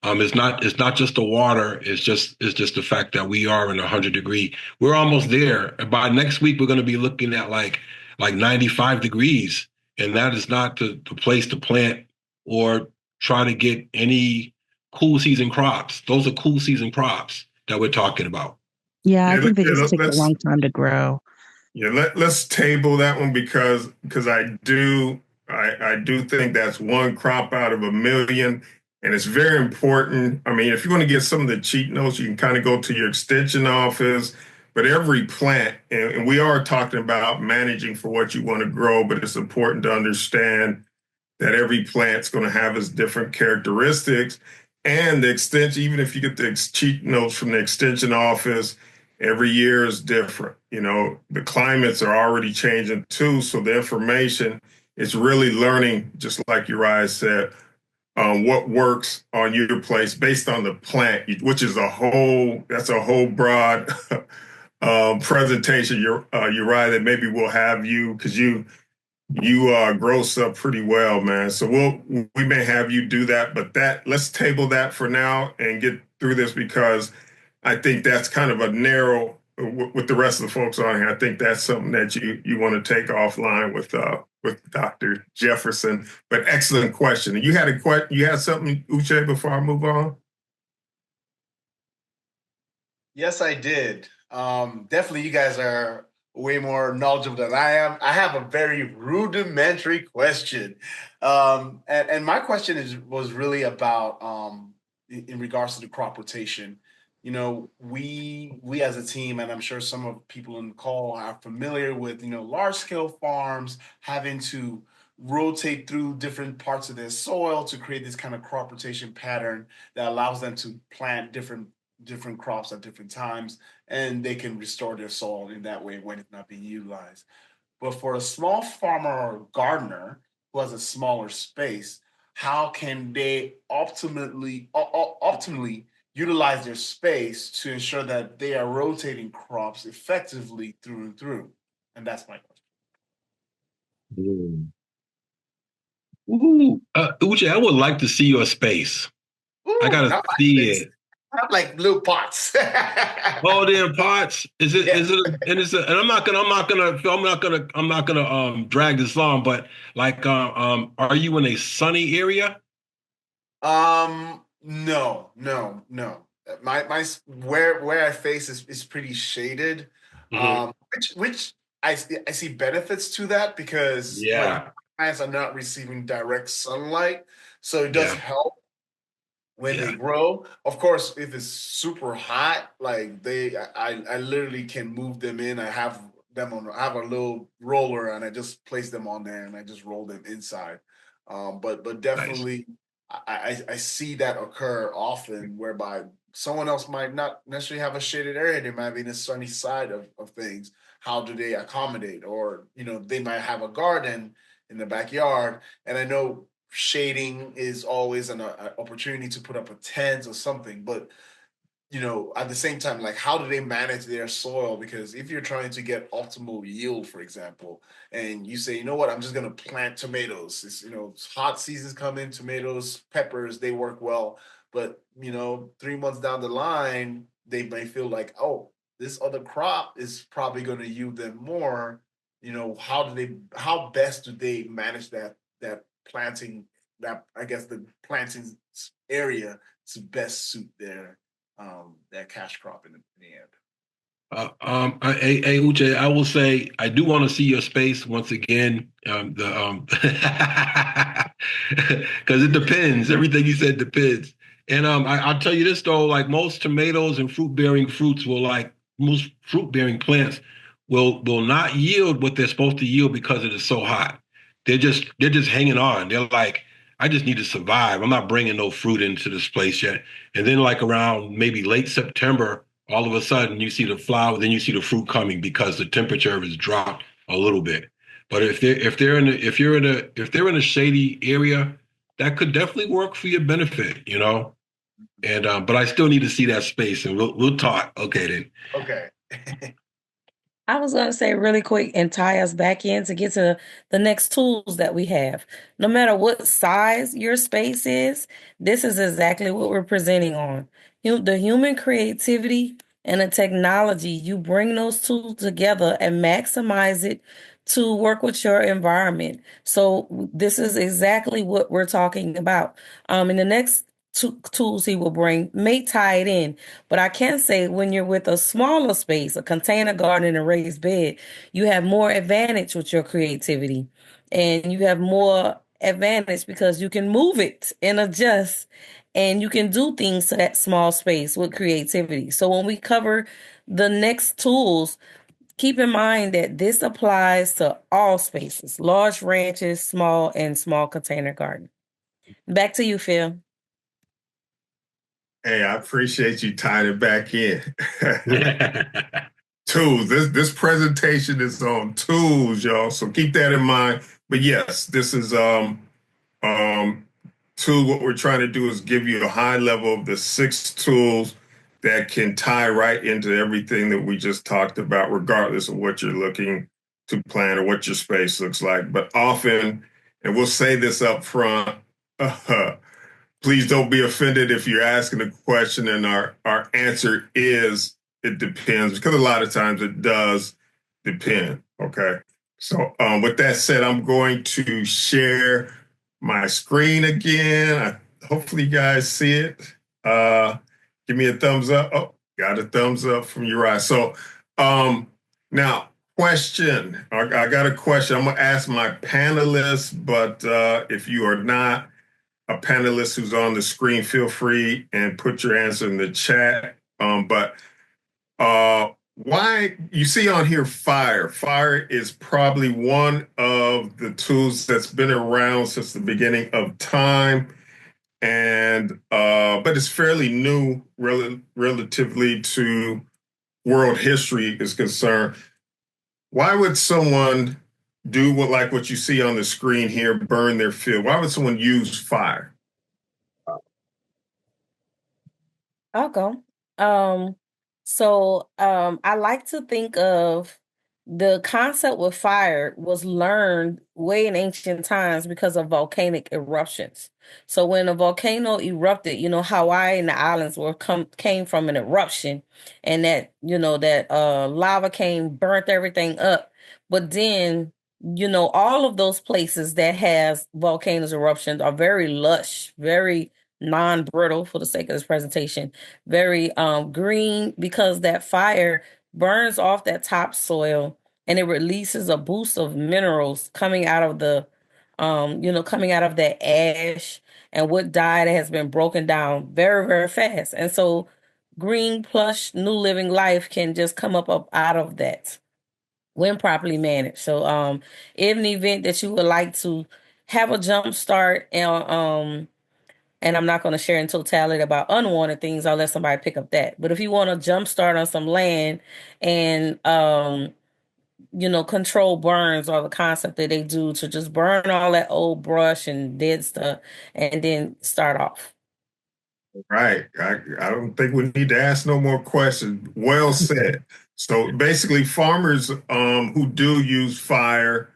It's not just the water. It's just the fact that we are in 100-degree. We're almost there. By next week, we're going to be looking at like 95 degrees, and that is not the place to plant or try to get any cool season crops. Those are cool season crops that we're talking about. Yeah, I Yeah, think they just take a long time to grow. let's table that one because I do think that's one crop out of a million, and it's very important. I mean, if you want to get some of the cheat notes, you can kind of go to your extension office. But every plant, and we are talking about managing for what you want to grow, but it's important to understand that every plant's going to have its different characteristics. And the extension, even if you get the cheat notes from the extension office, Every year is different. The climates are already changing too. So the information is really learning, just like Uriah said, what works on your place based on the plant, which is that's a whole broad presentation, Uriah, that maybe we'll have you, because you grow stuff pretty well, man. So we may have you do that, but let's table that for now and get through this, because I think that's kind of a narrow with the rest of the folks on here. I think that's something that you want to take offline with Dr. Jefferson. But excellent question. You had something, Uche, before I move on? Yes, I did. Definitely, you guys are way more knowledgeable than I am. I have a very rudimentary question, and my question was really about in regards to the crop rotation. We as a team, and I'm sure some of people in the call are familiar with large scale farms having to rotate through different parts of their soil to create this kind of crop rotation pattern that allows them to plant different crops at different times, and they can restore their soil in that way when it's not being utilized. But for a small farmer or gardener who has a smaller space, how can they optimally utilize their space to ensure that they are rotating crops effectively through and through? And that's my question. Ooh, Uche, I would like to see your space. Ooh, I gotta not my see space. it. Not like little pots. Oh, they're in pots. Is it? Yeah. Is it? And I'm not gonna drag this on. But like, are you in a sunny area? No, no, no. My where I face is pretty shaded. Mm-hmm. Which I see benefits to that, because like Yeah, plants are not receiving direct sunlight, so it does yeah, help when they yeah. grow. Of course, if it's super hot, like I literally can move them in. I have a little roller, and I just place them on there, and I just roll them inside. But Nice. definitely, I see that occur often, whereby someone else might not necessarily have a shaded area. They might be in the sunny side of things. How do they accommodate? Or they might have a garden in the backyard, and I know shading is always an opportunity to put up a tent or something, but at the same time, like, how do they manage their soil? Because if you're trying to get optimal yield, for example, and you say, you know what, I'm just going to plant tomatoes. Hot seasons come in, tomatoes, peppers, they work well. But 3 months down the line, they may feel like, oh, this other crop is probably going to yield them more. How best do they manage that planting, that, I guess, the planting area to best suit that cash crop in the end? Hey, Uche, I will say I do want to see your space once again. Because it depends. Everything you said depends. And I'll tell you this though, like most tomatoes and most fruit bearing plants will not yield what they're supposed to yield because it is so hot. They're just hanging on. They're like, I just need to survive. I'm not bringing no fruit into this place yet. And then like around maybe late September, all of a sudden you see the flower, then you see the fruit coming because the temperature has dropped a little bit. But if they're in a shady area, that could definitely work for your benefit. And but I still need to see that space, and we'll talk. Okay then. Okay. I was going to say really quick and tie us back in to get to the next tools that we have. No matter what size your space is, this is exactly what we're presenting on. The human creativity and the technology, you bring those tools together and maximize it to work with your environment. So this is exactly what we're talking about. In the next tools he will bring may tie it in. But I can say when you're with a smaller space, a container garden and a raised bed, you have more advantage with your creativity. And you have more advantage because you can move it and adjust and you can do things to that small space with creativity. So when we cover the next tools, keep in mind that this applies to all spaces, large ranches, small container garden. Back to you, Phil. Hey, I appreciate you tying it back in. Tools. This presentation is on tools, y'all. So keep that in mind. But yes, this is um tool. What we're trying to do is give you a high level of the 6 tools that can tie right into everything that we just talked about, regardless of what you're looking to plan or what your space looks like. But often, and we'll say this up front, please don't be offended if you're asking a question and our answer is it depends, because a lot of times it does depend. Okay. So with that said, I'm going to share my screen again. Hopefully you guys see it. Uh, Give me a thumbs up. Oh, got a thumbs up from Uriah. So now question. I got a question. I'm gonna ask my panelists, but if you are not a panelist who's on the screen, feel free and put your answer in the chat. But why you see on here fire? Fire is probably one of the tools that's been around since the beginning of time, and but it's fairly new relatively to world history is concerned. Why would someone do what you see on the screen here, burn their field? Why would someone use fire? I'll go. I like to think of the concept with fire was learned way in ancient times because of volcanic eruptions. So when a volcano erupted, Hawaii and the islands came from an eruption, and that lava came, burnt everything up. But then, all of those places that has volcanoes eruptions are very lush, very non-brittle for the sake of this presentation, very green, because that fire burns off that topsoil and it releases a boost of minerals coming out of coming out of that ash and wood dye that has been broken down very, very fast. And so green, plush, new living life can just come up out of that when properly managed. So in the event that you would like to have a jump start and I'm not going to share in totality about unwanted things. I'll let somebody pick up that. But if you want to jumpstart on some land and, control burns, or the concept that they do to just burn all that old brush and dead stuff and then start off. Right. I don't think we need to ask no more questions. Well said. So basically, farmers who do use fire,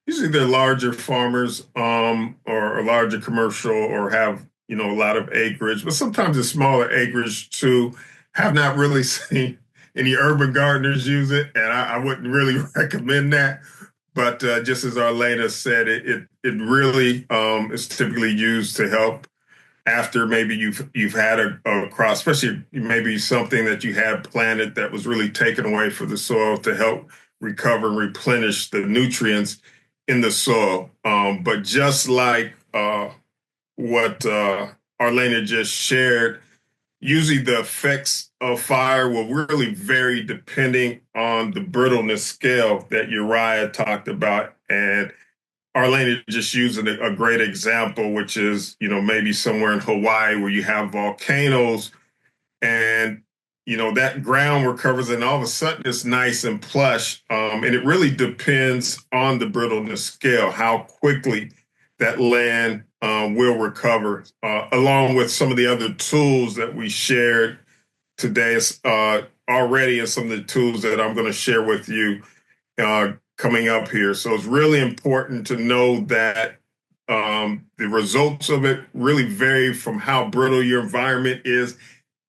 usually they're larger farmers or larger commercial or have, a lot of acreage, but sometimes it's smaller acreage too. Have not really seen any urban gardeners use it, and I wouldn't really recommend that. But just as Arlena said, it really is typically used to help after maybe you've had a crop, especially maybe something that you had planted that was really taken away from the soil, to help recover and replenish the nutrients in the soil. But just like what Arlena just shared, usually the effects of fire will really vary depending on the brittleness scale that Uriah talked about. And Arlene just using a great example, which is, maybe somewhere in Hawaii where you have volcanoes and, that ground recovers and all of a sudden it's nice and plush. And it really depends on the brittleness scale, how quickly that land will recover, along with some of the other tools that we shared today already, and some of the tools that I'm going to share with you coming up here. So it's really important to know that the results of it really vary from how brittle your environment is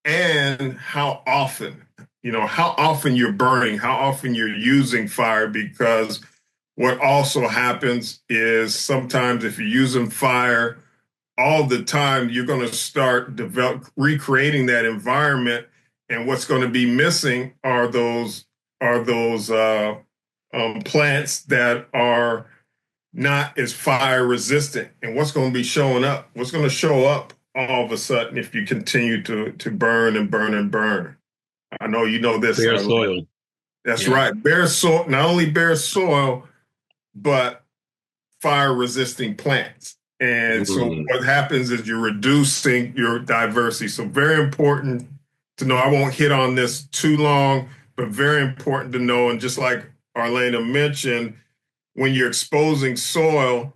and how often you're burning, how often you're using fire, because what also happens is sometimes if you're using fire all the time, you're going to start recreating that environment, and what's going to be missing are those plants that are not as fire resistant. And what's going to be showing up? What's going to show up all of a sudden if you continue to burn and burn and burn? I know you know this. Bare soil. That's right. Bare soil, not only bare soil, but fire resisting plants. And so what happens is you're reducing your diversity. So very important to know. I won't hit on this too long, but very important to know. And just like Arlena mentioned, when you're exposing soil,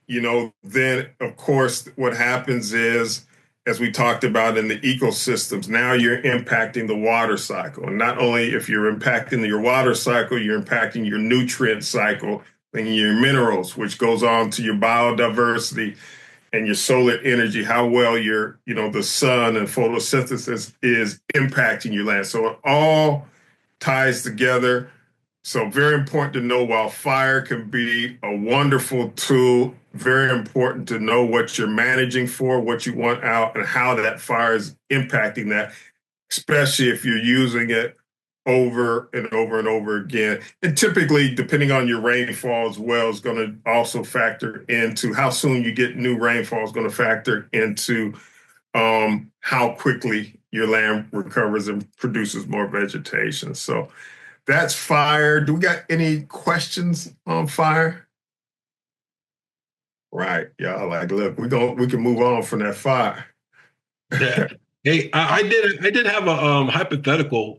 then of course what happens is, as we talked about in the ecosystems, now you're impacting the water cycle. And not only if you're impacting your water cycle, you're impacting your nutrient cycle and your minerals, which goes on to your biodiversity and your solar energy, how well the sun and photosynthesis is impacting your land. So it all ties together. So very important to know, while fire can be a wonderful tool, very important to know what you're managing for, what you want out, and how that fire is impacting that, especially if you're using it over and over and over again. And typically, depending on your rainfall as well, is going to also factor into how soon you get new rainfall, is going to factor into how quickly your land recovers and produces more vegetation. So that's fire. Do we got any questions on fire? Right. Yeah, look, we can move on from that fire. Yeah. Hey, I did have a hypothetical.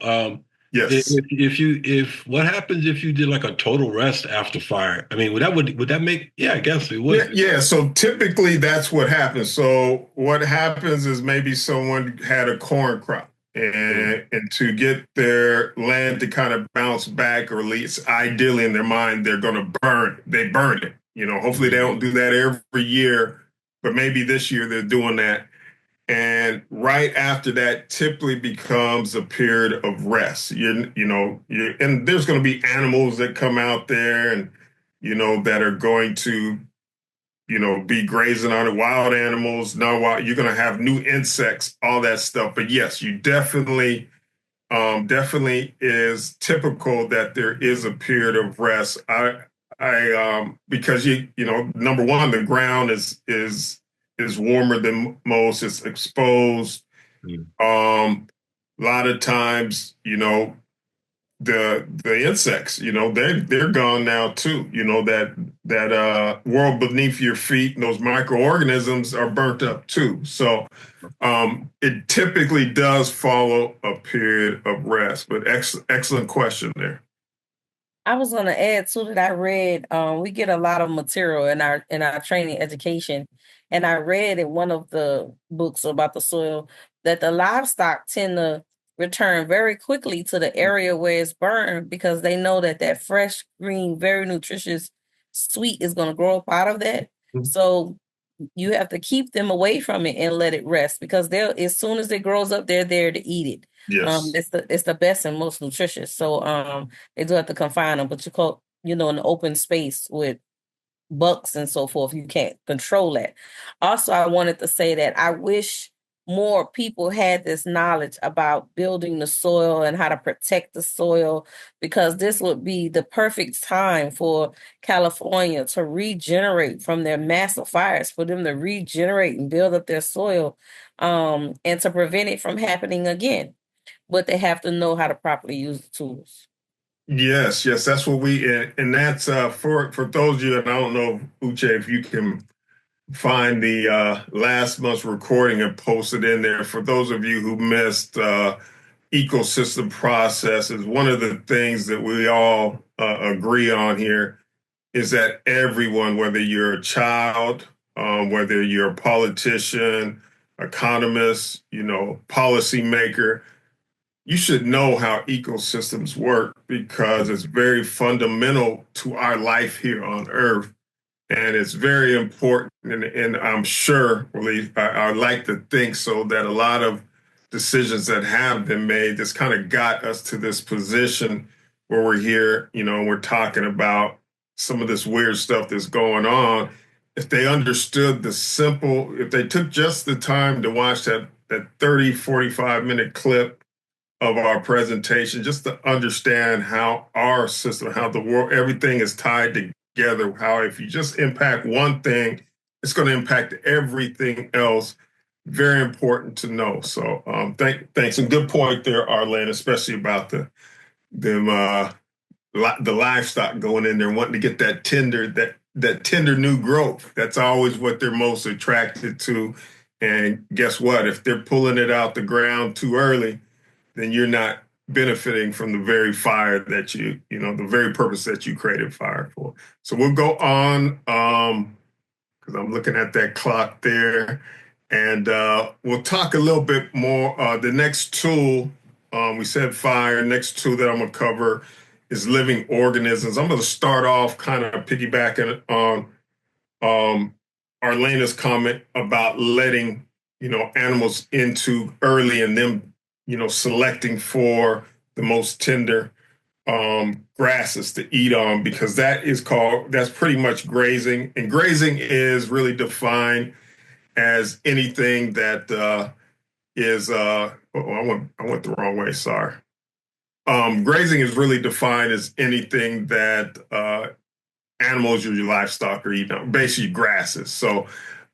Yes. If what happens if you did like a total rest after fire? I mean, would that make? Yeah, I guess it would. Yeah. So typically that's what happens. So what happens is maybe someone had a corn crop, and to get their land to kind of bounce back, or at least ideally in their mind, they're going to burn it. Hopefully they don't do that every year, but maybe this year they're doing that. And right after that typically becomes a period of rest. And there's going to be animals that come out there and, that are going to, be grazing on it, wild animals, non-wild. You're going to have new insects, all that stuff. But yes, you definitely is typical that there is a period of rest. Because number one, the ground is warmer than most. It's exposed. A lot of times, the insects, they're gone now too. That world beneath your feet, and those microorganisms are burnt up too. So it typically does follow a period of rest. But excellent question there. I was going to add too that I read, we get a lot of material in our training education. And I read in one of the books about the soil that the livestock tend to return very quickly to the area where it's burned, because they know that fresh, green, very nutritious sweet is going to grow up out of that. Mm-hmm. So you have to keep them away from it and let it rest, because as soon as it grows up, they're there to eat it. Yes. It's the best and most nutritious. So they do have to confine them, but in an open space with bucks and so forth, you can't control that. Also, I wanted to say that I wish more people had this knowledge about building the soil and how to protect the soil, because this would be the perfect time for California to regenerate from their massive fires, for them to regenerate and build up their soil, and to prevent it from happening again. But they have to know how to properly use the tools. Yes, that's what and that's for those of you, and I don't know, Uche, if you can find the last month's recording and post it in there. For those of you who missed ecosystem processes, one of the things that we all agree on here is that everyone, whether you're a child, whether you're a politician, economist, policymaker, you should know how ecosystems work, because it's very fundamental to our life here on Earth. And it's very important. And I'm sure, at least I like to think so, that a lot of decisions that have been made that's kind of got us to this position where we're here, and we're talking about some of this weird stuff that's going on. If they understood if they took just the time to watch that 30, 45-minute clip of our presentation, just to understand how our system, how the world, everything is tied together, how if you just impact one thing, it's going to impact everything else. Very important to know. So thanks. And good point there, Arlene, especially about the livestock going in there wanting to get that tender, that tender new growth. That's always what they're most attracted to. And guess what? If they're pulling it out the ground too early, then you're not benefiting from the very fire that the very purpose that you created fire for. So we'll go on, because I'm looking at that clock there, and we'll talk a little bit more. The next tool, we said fire. Next tool that I'm going to cover is living organisms. I'm going to start off kind of piggybacking on Arlena's comment about letting animals into early and them selecting for the most tender grasses to eat on, because that's pretty much grazing. And grazing is really defined as anything that is I went the wrong way, sorry. Grazing is really defined as anything that animals or your livestock are eating on, basically grasses. So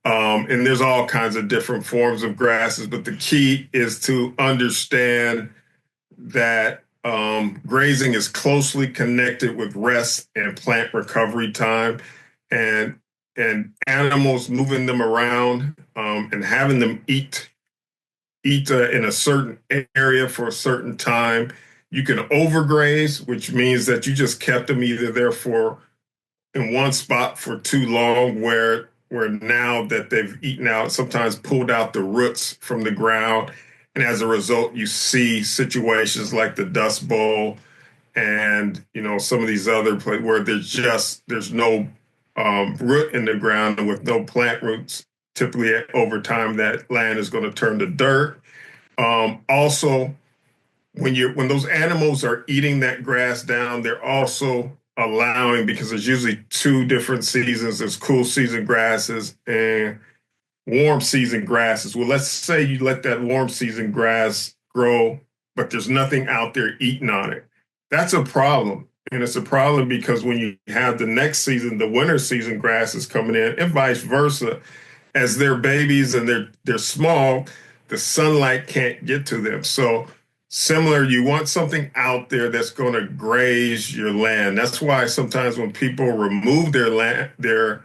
and there's all kinds of different forms of grasses, but the key is to understand that grazing is closely connected with rest and plant recovery time, and animals moving them around and having them eat in a certain area for a certain time. You can overgraze, which means that you just kept them either there in one spot for too long, where now that they've eaten out, sometimes pulled out the roots from the ground. And as a result, you see situations like the Dust Bowl and, some of these other places where there's no root in the ground, and with no plant roots, typically over time, that land is going to turn to dirt. Also, when those animals are eating that grass down, they're also allowing, because there's usually two different seasons. There's cool season grasses and warm season grasses. Well, let's say you let that warm season grass grow, but there's nothing out there eating on it. That's a problem. And it's a problem because when you have the next season, the winter season grasses coming in, and vice versa, as they're babies and they're small, the sunlight can't get to them. So similar, you want something out there that's going to graze your land. That's why sometimes when people remove their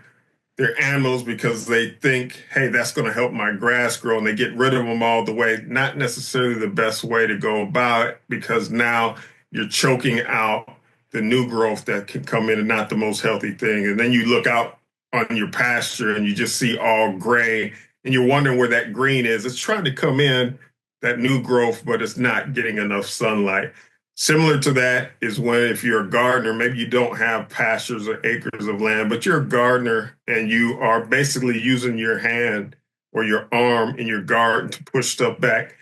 animals because they think, hey, that's going to help my grass grow, and they get rid of them all the way, not necessarily the best way to go about it, because now you're choking out the new growth that can come in, and not the most healthy thing. And then you look out on your pasture and you just see all gray, and you're wondering where that green is. It's trying to come in, that new growth, but it's not getting enough sunlight. Similar to that is if you're a gardener, maybe you don't have pastures or acres of land, but you're a gardener and you are basically using your hand or your arm in your garden to push stuff back,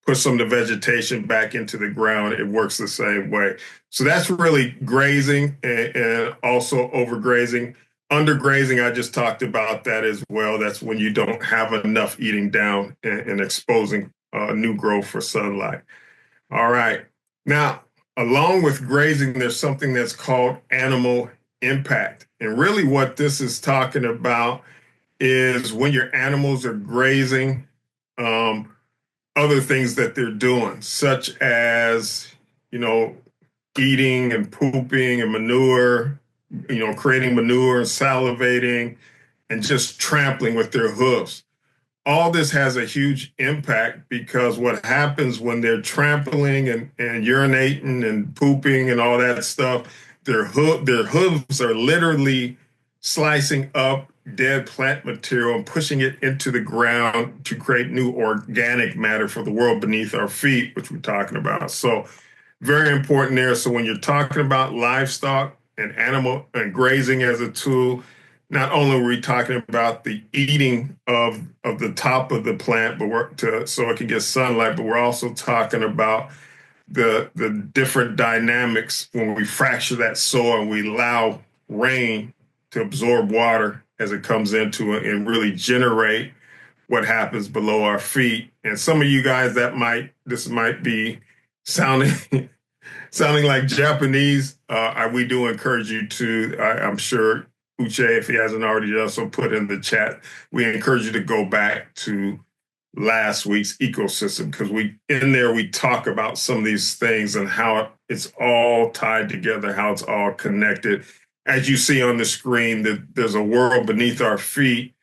push some of the vegetation back into the ground. It works the same way. So that's really grazing, and also overgrazing. Undergrazing, I just talked about that as well. That's when you don't have enough eating down and exposing new growth for sunlight. All right. Now, along with grazing, there's something that's called animal impact. And really what this is talking about is when your animals are grazing, other things that they're doing, such as, eating and pooping and manure, creating manure and salivating and just trampling with their hooves. All this has a huge impact, because what happens when they're trampling and urinating and pooping and all that stuff, their hooves are literally slicing up dead plant material and pushing it into the ground to create new organic matter for the world beneath our feet, which we're talking about. So very important there. So when you're talking about livestock and animal and grazing as a tool, not only are we talking about the eating of the top of the plant, so it can get sunlight, but we're also talking about the different dynamics when we fracture that soil and we allow rain to absorb water as it comes into it and really generate what happens below our feet. And some of you guys, this might be sounding like Japanese. We do encourage you to, I'm sure Uche, if he hasn't already done so, put in the chat. We encourage you to go back to last week's ecosystem, because we talk about some of these things and how it's all tied together, how it's all connected. as you see on the screen, that there's a world beneath our feet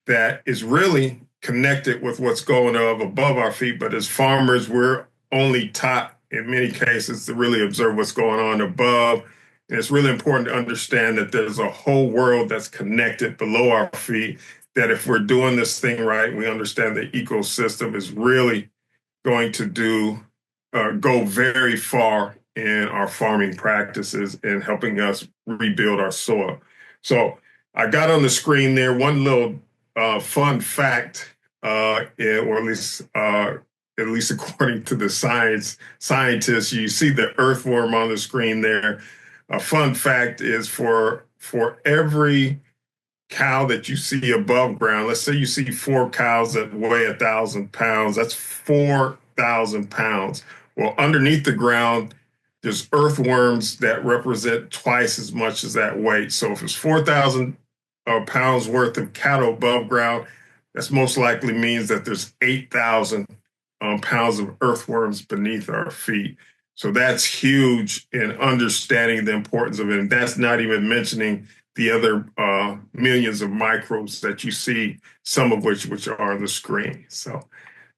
that is really connected with what's going on above our feet. But as farmers, we're only taught in many cases to really observe what's going on above. And it's really important to understand that there's a whole world that's connected below our feet, that if we're doing this thing right, we understand the ecosystem is really going to go very far in our farming practices and helping us rebuild our soil. So I got on the screen there one little fun fact, or at least according to the scientists, you see the earthworm on the screen there. A fun fact is for every cow that you see above ground, let's say you see 4 cows that weigh 1,000 pounds, that's 4,000 pounds. Well, underneath the ground, there's earthworms that represent twice as much as that weight. So if it's 4,000 pounds worth of cattle above ground, that's most likely means that there's 8,000 pounds of earthworms beneath our feet. So that's huge in understanding the importance of it. And that's not even mentioning the other millions of microbes that you see, some of which are on the screen. So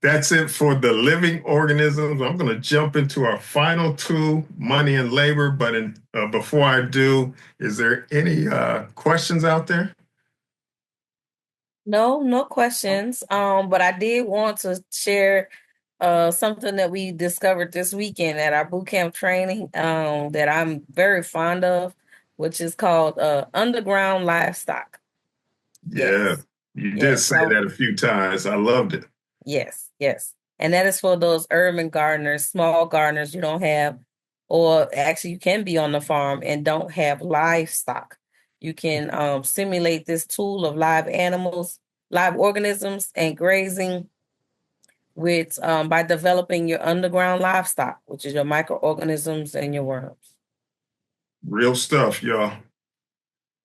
that's it for the living organisms. I'm going to jump into our final two, money and labor. But before I do, is there any questions out there? No questions. But I did want to share something that we discovered this weekend at our boot camp training that I'm very fond of, which is called underground livestock. Yeah, Yes. you did Yes. say that a few times. I loved it. Yes. And that is for those urban gardeners, small gardeners you don't have, or actually you can be on the farm and don't have livestock. You can simulate this tool of live animals, live organisms, and grazing with by developing your underground livestock, which is your microorganisms and your worms. Real stuff, y'all.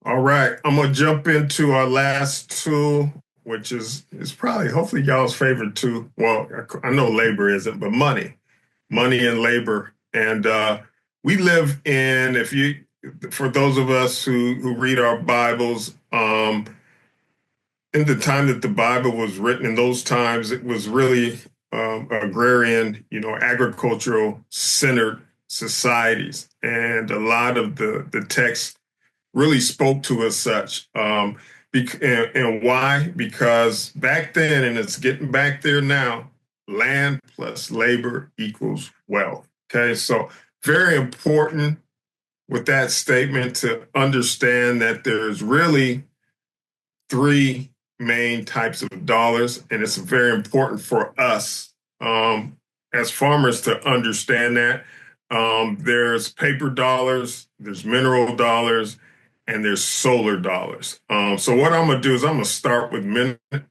All right, I'm gonna jump into our last tool, which is probably hopefully y'all's favorite tool. Well, I know labor isn't, but money and labor. And we live in, for those of us who read our Bibles, in the time that the Bible was written, in those times, it was really agrarian, agricultural centered societies, and a lot of the text really spoke to us such. And why? Because back then, and it's getting back there now, land plus labor equals wealth. Okay, so very important with that statement to understand that there's really three main types of dollars, and it's very important for us as farmers to understand that. There's paper dollars, there's mineral dollars, and there's solar dollars. So what I'm going to do is I'm going to start with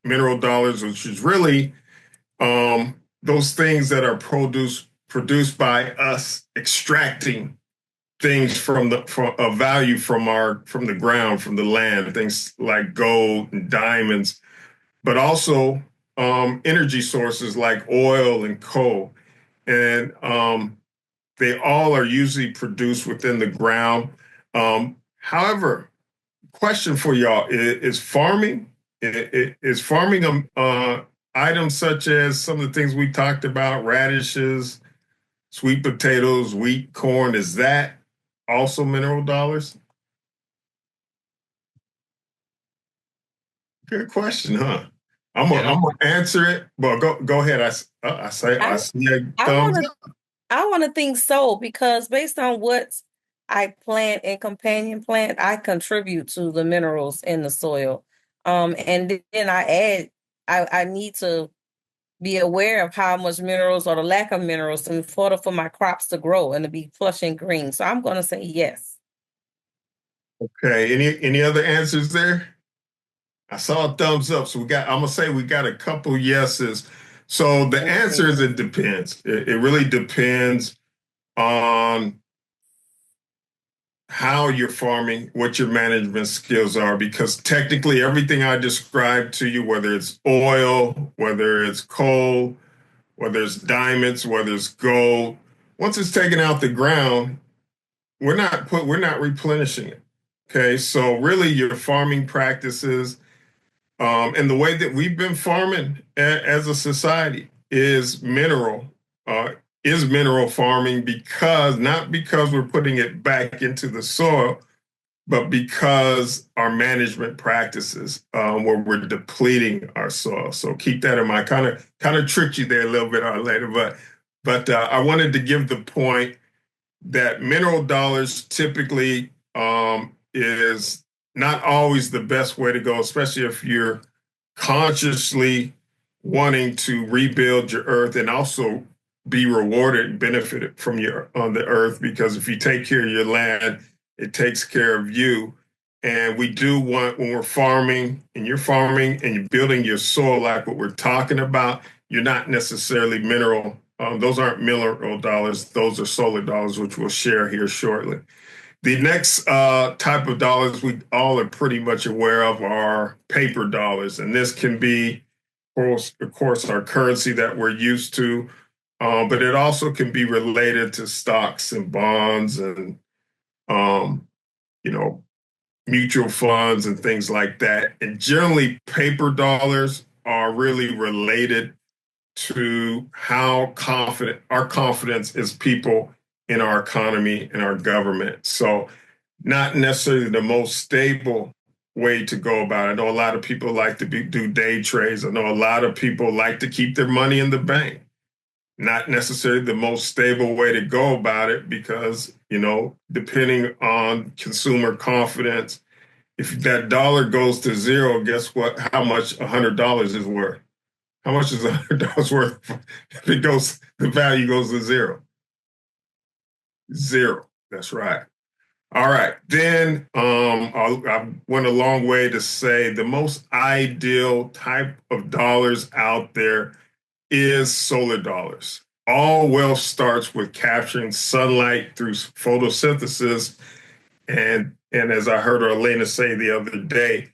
mineral dollars, which is really those things that are produced by us extracting things from a value from the ground, from the land, things like gold and diamonds, but also energy sources like oil and coal. And they all are usually produced within the ground. However, question for y'all, is farming items such as some of the things we talked about, radishes, sweet potatoes, wheat, corn, is that also mineral dollars? Good question, huh? I'm gonna answer it. Well, go ahead. I see a thumbs up. I want to think so, because based on what I plant and companion plant, I contribute to the minerals in the soil. And then I need to be aware of how much minerals or the lack of minerals in order for my crops to grow and to be plush and green. So I'm going to say yes. Okay. Any other answers there? I saw a thumbs up, so I'm gonna say we got a couple yeses. So the answer is it depends. It really depends on how you're farming, what your management skills are, because technically everything I described to you, whether it's oil, whether it's coal, whether it's diamonds, whether it's gold, once it's taken out the ground, we're not replenishing it. Okay, so really your farming practices and the way that we've been farming as a society uh, is mineral farming because not because we're putting it back into the soil, but because our management practices where we're depleting our soil. So keep that in mind. Kind of tricked you there a little bit on later, but I wanted to give the point that mineral dollars typically is not always the best way to go, especially if you're consciously wanting to rebuild your earth and also be rewarded and benefited from your on the earth. Because if you take care of your land, it takes care of you. And we do want, when we're farming and you're building your soil like what we're talking about, you're not necessarily mineral. Those aren't mineral dollars. Those are solar dollars, which we'll share here shortly. The next type of dollars we all are pretty much aware of are paper dollars. And this can be, of course, our currency that we're used to, but it also can be related to stocks and bonds and, um, you know, mutual funds and things like that. And generally, paper dollars are really related to how confident our confidence is people in our economy and our government. So, not necessarily the most stable way to go about it. I know a lot of people like to do day trades. I know a lot of people like to keep their money in the bank. Not necessarily the most stable way to go about it because, depending on consumer confidence, if that dollar goes to zero, guess what? How much $100 is worth? How much is $100 worth if the value goes to zero? Zero. That's right. All right. Then I went a long way to say the most ideal type of dollars out there is solar dollars. All wealth starts with capturing sunlight through photosynthesis. And as I heard Elena say the other day,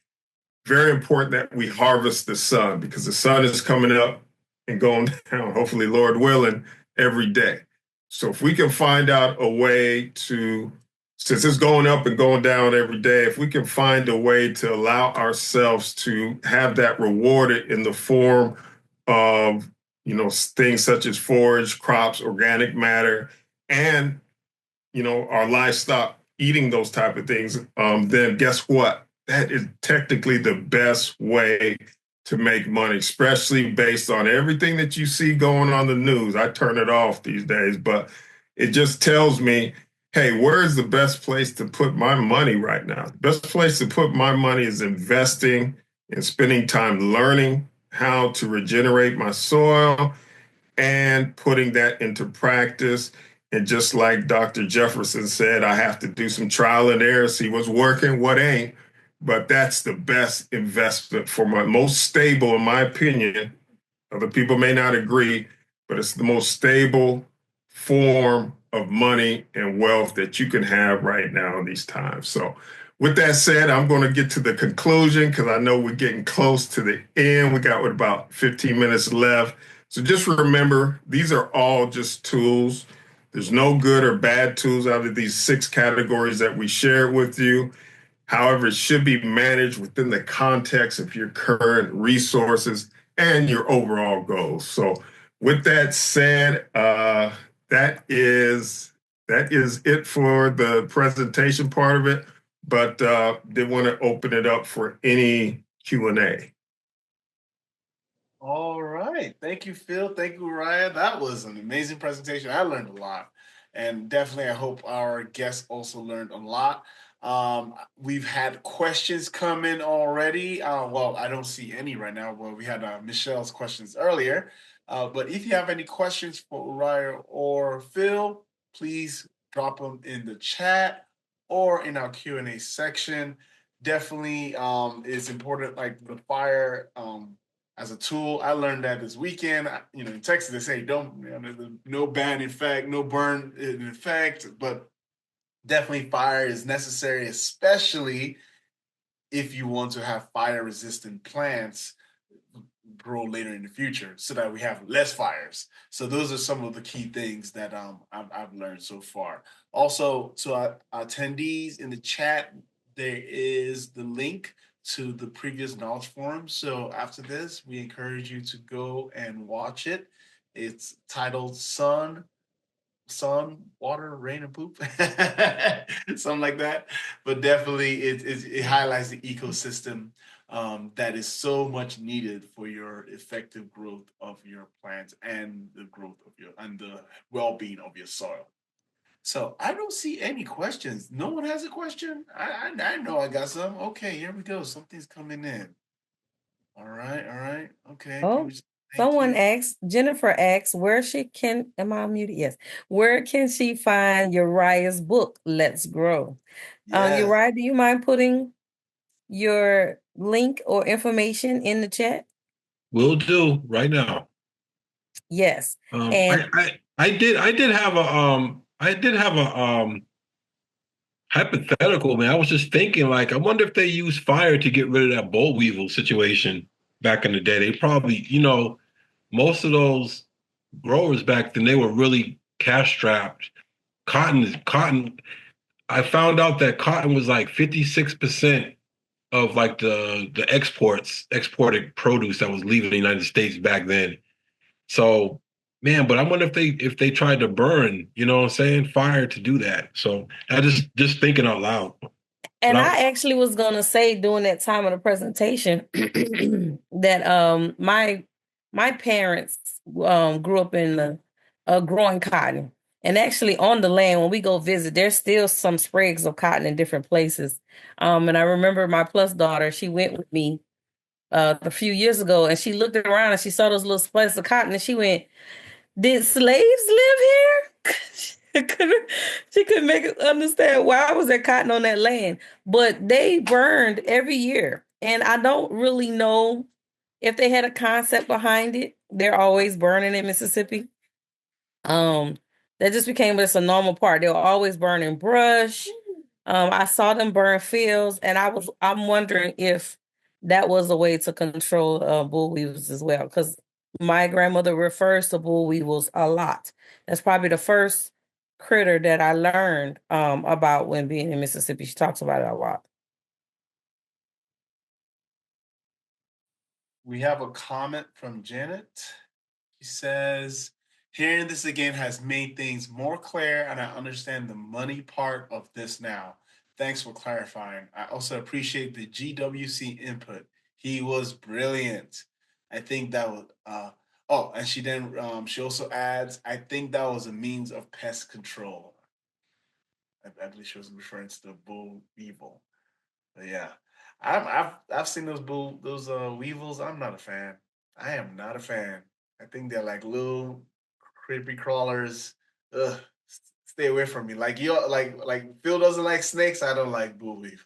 very important that we harvest the sun because the sun is coming up and going down, hopefully, Lord willing, every day. So if we can find out a way to, since it's going up and going down every day, if we can find a way to allow ourselves to have that rewarded in the form of, things such as forage, crops, organic matter, and, our livestock eating those type of things, then guess what? That is technically the best way to make money, especially based on everything that you see going on the news. I turn it off these days, but it just tells me, hey, where's the best place to put my money right now? The best place to put my money is investing and spending time learning how to regenerate my soil and putting that into practice. And just like Dr. Jefferson said, I have to do some trial and error, see what's working, what ain't. But that's the best investment for my most stable, in my opinion. Other people may not agree, but it's the most stable form of money and wealth that you can have right now in these times. So, with that said, I'm going to get to the conclusion because I know we're getting close to the end. We got about 15 minutes left. So, just remember, these are all just tools. There's no good or bad tools out of these 6 categories that we shared with you. However, it should be managed within the context of your current resources and your overall goals. So, with that said, that is it for the presentation part of it. But did want to open it up for any Q&A. All right. Thank you, Phil. Thank you, Uriah. That was an amazing presentation. I learned a lot. And definitely, I hope our guests also learned a lot. We've had questions come in already. Well, I don't see any right now. Well, we had Michelle's questions earlier. But if you have any questions for Uriah or Phil, please drop them in the chat or in our Q&A section. Definitely, it's important, like the fire as a tool. I learned that this weekend. In Texas, they say don't, no ban in fact, no burn in effect, but definitely fire is necessary, especially if you want to have fire-resistant plants grow later in the future so that we have less fires. So those are some of the key things that I've learned so far. Also, to our attendees in the chat, there is the link to the previous knowledge forum. So after this, we encourage you to go and watch it. It's titled Sun, Water, Rain, and Poop, something like that. But definitely, it highlights the ecosystem that is so much needed for your effective growth of your plants and the growth of your and the well-being of your soil. So I don't see any questions. No one has a question. I know I got some. Okay, here we go. Something's coming in. All right, all right. Okay, Oh, people, thank someone you. asked, Jennifer asks, am I muted? Yes. Where can she find Uriah's book, Let's Grow? Yes, Uriah, do you mind putting your link or information in the chat? Will do right now. Yes. Um, And I did have a hypothetical, man. I was just thinking, like, I wonder if they used fire to get rid of that boll weevil situation back in the day. They probably, most of those growers back then, they were really cash strapped. Cotton. I found out that cotton was like 56% of like the exported produce that was leaving the United States back then. So, man, but I wonder if they tried to burn, what I'm saying, fire to do that. So I just thinking out loud. But I actually was gonna say during that time of the presentation that my parents grew up in the growing cotton. And actually on the land when we go visit, there's still some sprigs of cotton in different places. And I remember my plus daughter, she went with me a few years ago and she looked around and she saw those little splits of cotton and she went, did slaves live here? She couldn't make it understand why was there cotton on that land. But they burned every year. And I don't really know if they had a concept behind it. They're always burning in Mississippi. Um, that just became just a normal part. They were always burning brush. I saw them burn fields, and I'm wondering if that was a way to control bull weevils as well. Because my grandmother refers to bull weevils a lot. That's probably the first critter that I learned about when being in Mississippi. She talks about it a lot. We have a comment from Janet. She says, hearing this again has made things more clear, and I understand the money part of this now. Thanks for clarifying. I also appreciate the GWC input. He was brilliant. I think that was, and she also adds, I think that was a means of pest control. I believe she was referring to the bull weevil. But yeah, I've seen those weevils. I'm not a fan. I am not a fan. I think they're like little creepy crawlers. Ugh, stay away from me. Like you, like Phil doesn't like snakes. I don't like bull weevils.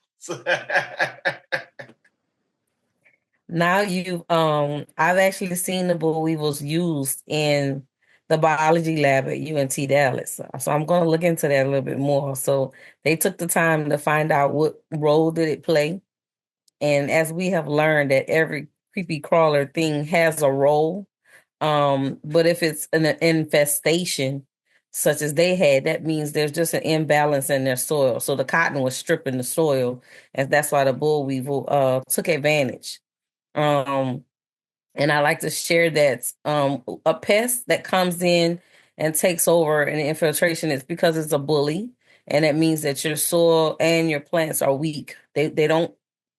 Now I've actually seen the bull weevils used in the biology lab at UNT Dallas. So I'm going to look into that a little bit more. So they took the time to find out what role did it play. And as we have learned that every creepy crawler thing has a role. But if it's an infestation such as they had, that means there's just an imbalance in their soil. So the cotton was stripping the soil, and that's why the bull weevil took advantage. Um, and I like to share that a pest that comes in and takes over an infiltration is because it's a bully, and that means that your soil and your plants are weak. They don't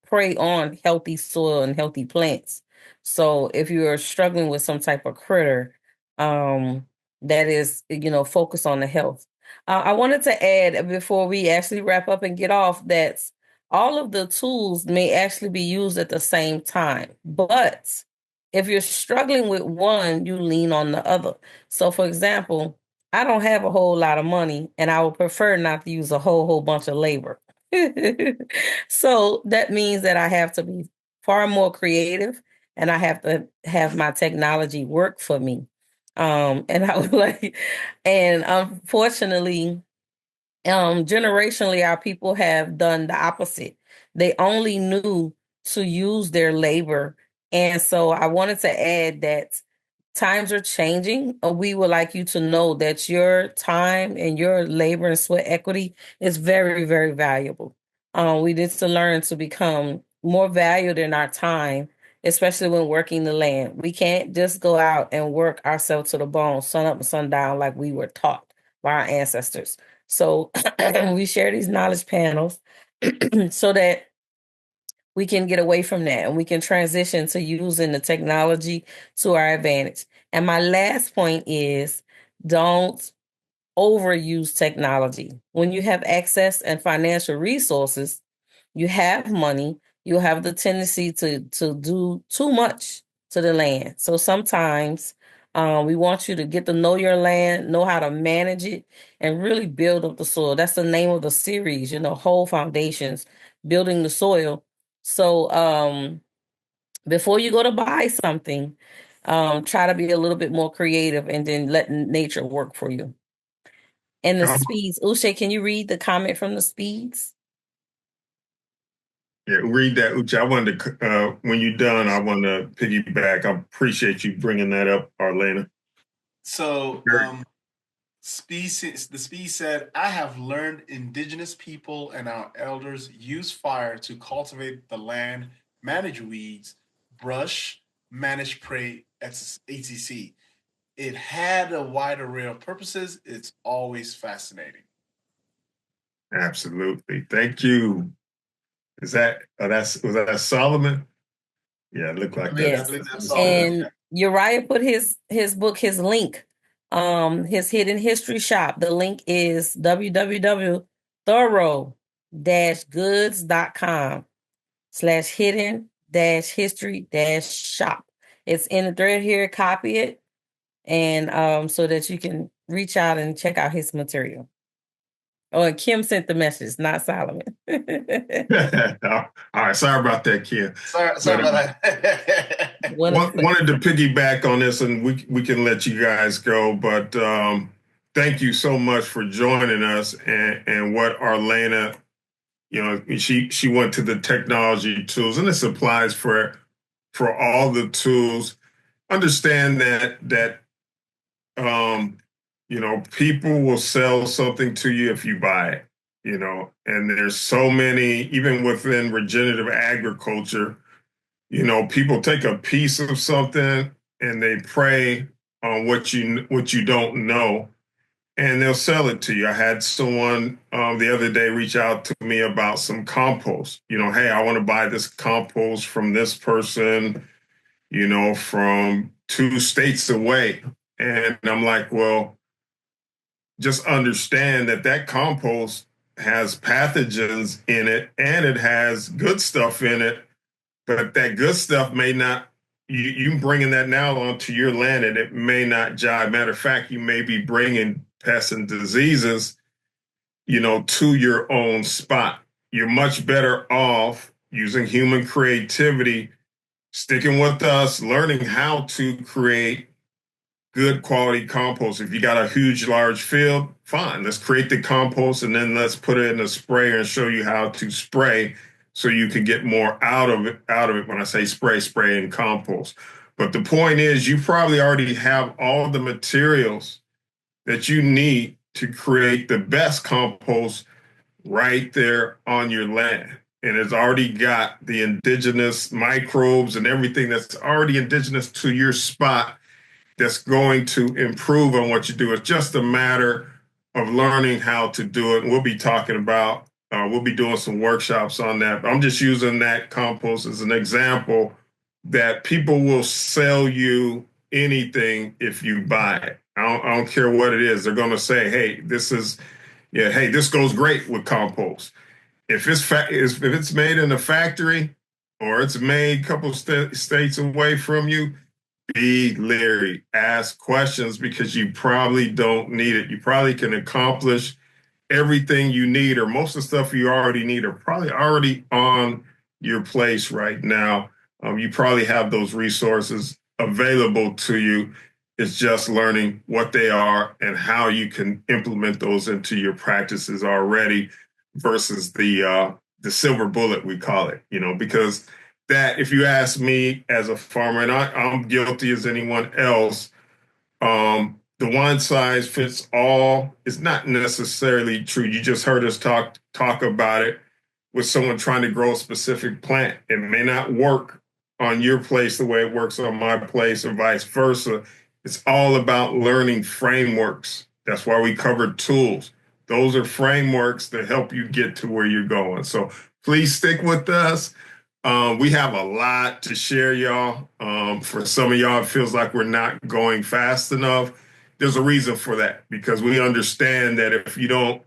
prey on healthy soil and healthy plants. So if you're struggling with some type of critter, that is, focus on the health. I wanted to add before we actually wrap up and get off that all of the tools may actually be used at the same time, but if you're struggling with one, you lean on the other. So, for example, I don't have a whole lot of money, and I would prefer not to use a whole bunch of labor. So that means that I have to be far more creative, and I have to have my technology work for me. And I would and unfortunately, generationally, our people have done the opposite. They only knew to use their labor. And so I wanted to add that times are changing. We would like you to know that your time and your labor and sweat equity is very, very valuable. We need to learn to become more valued in our time, especially when working the land. We can't just go out and work ourselves to the bone, sun up and sun down, like we were taught by our ancestors. So we share these knowledge panels so that we can get away from that and we can transition to using the technology to our advantage. And my last point is, don't overuse technology. When you have access and financial resources, you have money, you have the tendency to do too much to the land. So sometimes we want you to get to know your land, know how to manage it, and really build up the soil. That's the name of the series, whole foundations, building the soil. So before you go to buy something, try to be a little bit more creative and then let nature work for you. And the speeds. Uche, can you read the comment from the speeds? Yeah, read that, Uche. I wanted to, when you're done, I want to piggyback. I appreciate you bringing that up, Arlena. So, the speed said, I have learned indigenous people and our elders use fire to cultivate the land, manage weeds, brush, manage prey, etc. It had a wide array of purposes. It's always fascinating. Absolutely. Thank you. Was that Solomon? Yeah, it looked like that. Yes. I believe that's Solomon. And Uriah put his book, his link, his hidden history shop. The link is www.thorough-goods.com/hidden-history-shop. It's in the thread here. Copy it, and so that you can reach out and check out his material. Oh, and Kim sent the message, not Solomon. All right. Sorry about that, Kim. Sorry about that. Wanted to piggyback on this, and we can let you guys go. But thank you so much for joining us. And what Arlena, she went to the technology tools, and this applies for all the tools. Understand that people will sell something to you if you buy it, and there's so many, even within regenerative agriculture, people take a piece of something and they prey on what you don't know, and they'll sell it to you. I had someone the other day reach out to me about some compost. Hey, I want to buy this compost from this person, from 2 states away. And I'm like, well, just understand that compost has pathogens in it and it has good stuff in it, but that good stuff may not, you bringing that now onto your land and it may not jive. Matter of fact, you may be bringing pests and diseases, to your own spot. You're much better off using human creativity, sticking with us, learning how to create good quality compost. If you got a huge, large field, fine. Let's create the compost and then let's put it in a sprayer and show you how to spray so you can get more out of it. When I say spray and compost. But the point is, you probably already have all the materials that you need to create the best compost right there on your land. And it's already got the indigenous microbes and everything that's already indigenous to your spot that's going to improve on what you do. It's just a matter of learning how to do it. And we'll be talking about, we'll be doing some workshops on that. But I'm just using that compost as an example that people will sell you anything if you buy it. I don't care what it is. They're going to say, hey, this goes great with compost. If it's made in a factory or it's made a couple states away from you, be leery. Ask questions because you probably don't need it. You probably can accomplish everything you need, or most of the stuff you already need are probably already on your place right now. You probably have those resources available to you. It's just learning what they are and how you can implement those into your practices already versus the silver bullet, we call it, because that, if you ask me as a farmer, and I'm guilty as anyone else, the one size fits all is not necessarily true. You just heard us talk about it with someone trying to grow a specific plant. It may not work on your place the way it works on my place, or vice versa. It's all about learning frameworks. That's why we covered tools. Those are frameworks that help you get to where you're going. So please stick with us. We have a lot to share, y'all. For some of y'all, it feels like we're not going fast enough. There's a reason for that, because we understand that if you don't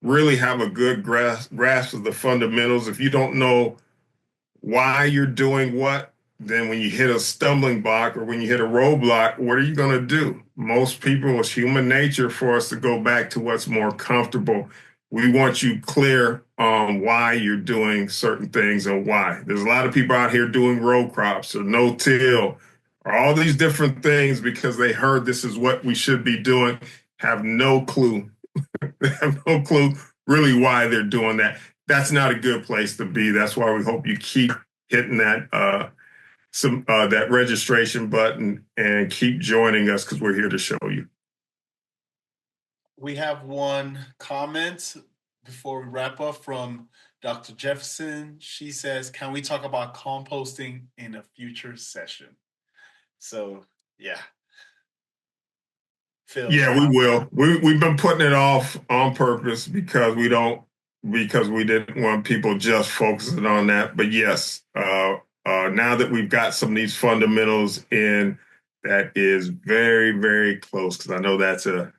really have a good grasp of the fundamentals, if you don't know why you're doing what, then when you hit a stumbling block or when you hit a roadblock, what are you going to do? Most people, it's human nature for us to go back to what's more comfortable. We want you clear on why you're doing certain things and why. There's a lot of people out here doing row crops or no-till or all these different things because they heard this is what we should be doing, have no clue. They have no clue really why they're doing that. That's not a good place to be. That's why we hope you keep hitting that that registration button and keep joining us, because we're here to show you. We have one comment before we wrap up from Dr. Jefferson. She says, can we talk about composting in a future session? So, yeah. Phil. Yeah, we will. We've been putting it off on purpose because we didn't want people just focusing on that. But yes, now that we've got some of these fundamentals in, that is very, very close, because I know that's a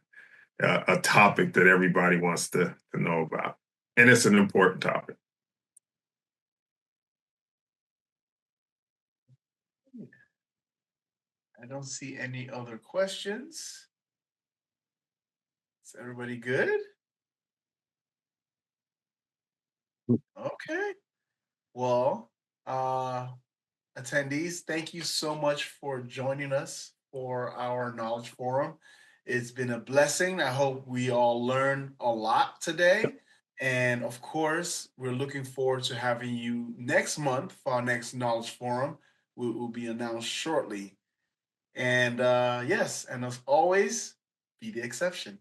topic that everybody wants to know about. And it's an important topic. I don't see any other questions. Is everybody good? Okay. Well, attendees, thank you so much for joining us for our Knowledge Forum. It's been a blessing. I hope we all learned a lot today. And of course, we're looking forward to having you next month for our next Knowledge Forum. Will be announced shortly. And yes, and as always, be the exception.